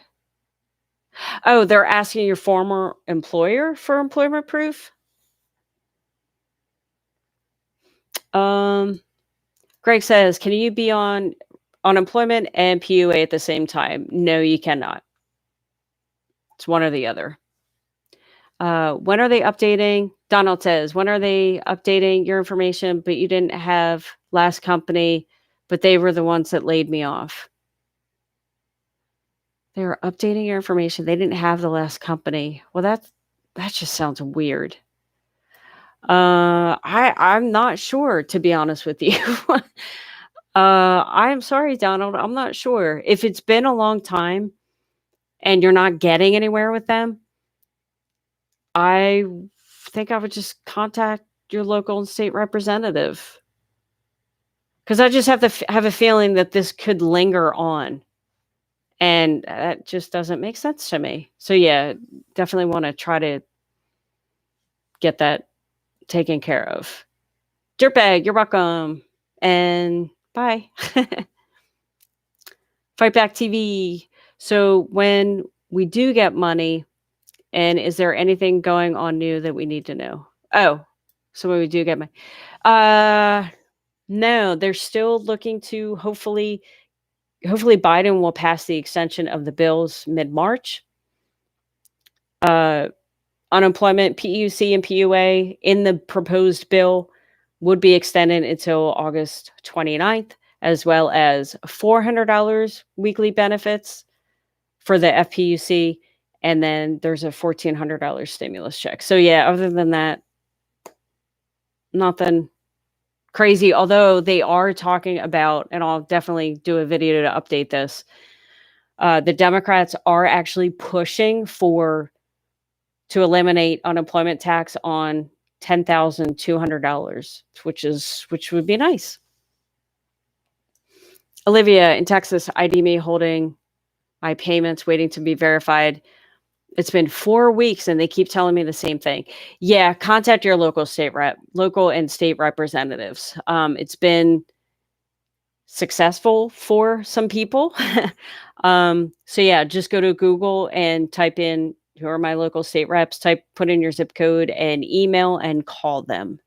Oh, they're asking your former employer for employment proof? Um, Greg says, "Can you be on unemployment and PUA at the same time?" No, you cannot. It's one or the other. When are they updating? Donald says, "When are they updating your information, but you didn't have last company, but they were the ones that laid me off?" They were updating your information. They didn't have the last company. Well, that just sounds weird. I'm not sure, to be honest with you. I'm sorry, Donald. I'm not sure. If it's been a long time and you're not getting anywhere with them, I think I would just contact your local and state representative. Because I just have a feeling that this could linger on, and that just doesn't make sense to me. So yeah, definitely want to try to get that taken care of. Dirtbag, you're welcome, and bye. Fight Back TV. So when we do get money, and is there anything going on new that we need to know? Oh, so when we do get money, uh, no, they're still looking to hopefully Biden will pass the extension of the bills mid-March. Uh, unemployment, PUC and PUA in the proposed bill would be extended until August 29th, as well as $400 weekly benefits for the FPUC, and then there's a $1,400 stimulus check. So yeah, other than that, nothing crazy. Although they are talking about, and I'll definitely do a video to update this. The Democrats are actually pushing to eliminate unemployment tax on $10,200, which would be nice. Olivia in Texas, ID me holding my payments, waiting to be verified. It's been 4 weeks and they keep telling me the same thing. Yeah, contact your local and state representatives. It's been successful for some people. So yeah, just go to Google and type in who are my local state reps, put in your zip code and email and call them.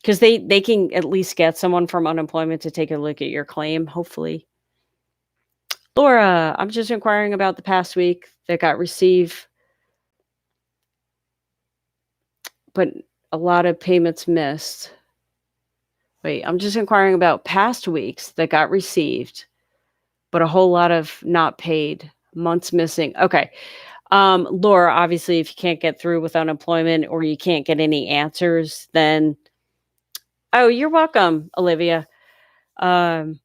Because they can at least get someone from unemployment to take a look at your claim, hopefully. Laura, I'm just inquiring about the past week that got received, but a lot of payments missed. Wait, I'm just inquiring about past weeks that got received, but a whole lot of not paid, months missing. Okay. Laura, obviously, if you can't get through with unemployment or you can't get any answers, then oh, you're welcome, Olivia. Um,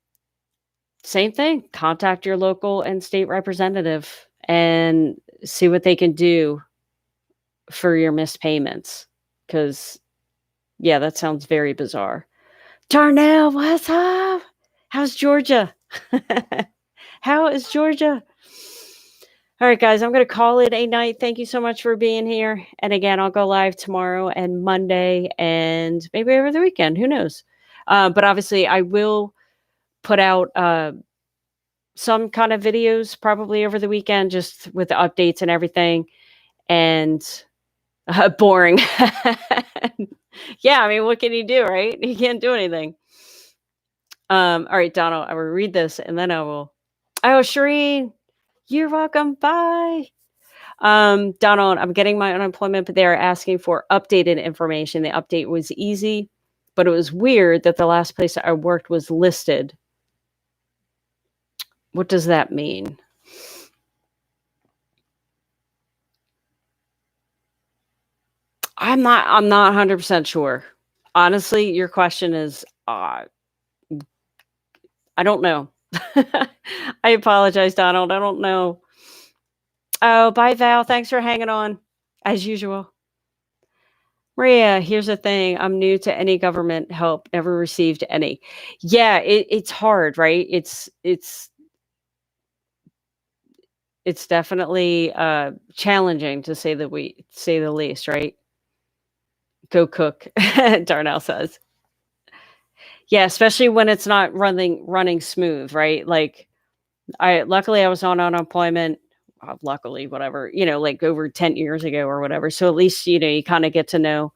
Same thing. Contact your local and state representative and see what they can do for your missed payments. Because, yeah, that sounds very bizarre. Darnell, what's up? How's Georgia? How is Georgia? All right, guys, I'm going to call it a night. Thank you so much for being here. And again, I'll go live tomorrow and Monday and maybe over the weekend. Who knows? But obviously, I will put out some kind of videos probably over the weekend, just with the updates and everything. And boring. Yeah, I mean, what can you do, right? You can't do anything. All right, Donald, I will read this and then I will. Oh, Shireen, you're welcome. Bye. Donald, I'm getting my unemployment, but they're asking for updated information. The update was easy, but it was weird that the last place I worked was listed. What does that mean? I'm not 100% sure. Honestly, your question is I don't know. I apologize, Donald. I don't know. Oh, bye, Val. Thanks for hanging on, as usual. Maria, here's the thing. I'm new to any government help, never received any. Yeah, it's hard, right? It's definitely challenging to say the least, right? Go cook, Darnell says. Yeah, especially when it's not running smooth, right? Like I luckily I was on unemployment, luckily, whatever, like over 10 years ago or whatever. So at least, you kind of get to know.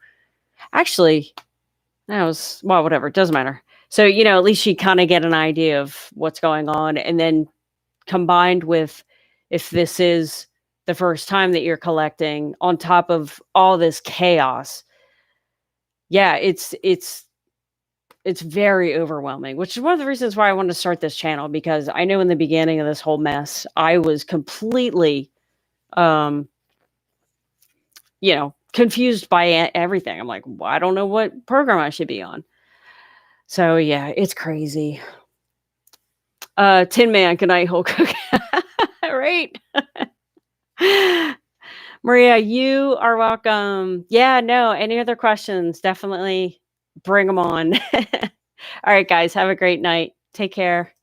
Actually, that was well, whatever, it doesn't matter. So, at least you kind of get an idea of what's going on. And then combined with if this is the first time that you're collecting on top of all this chaos, yeah, it's very overwhelming, which is one of the reasons why I wanted to start this channel because I know in the beginning of this whole mess, I was completely, um, confused by everything. I'm like, well, I don't know what program I should be on. So yeah, it's crazy. Tin Man, good night, Hulk Hogan. Right? Maria, you are welcome. Yeah, no, any other questions? Definitely bring them on. All right, guys, have a great night. Take care.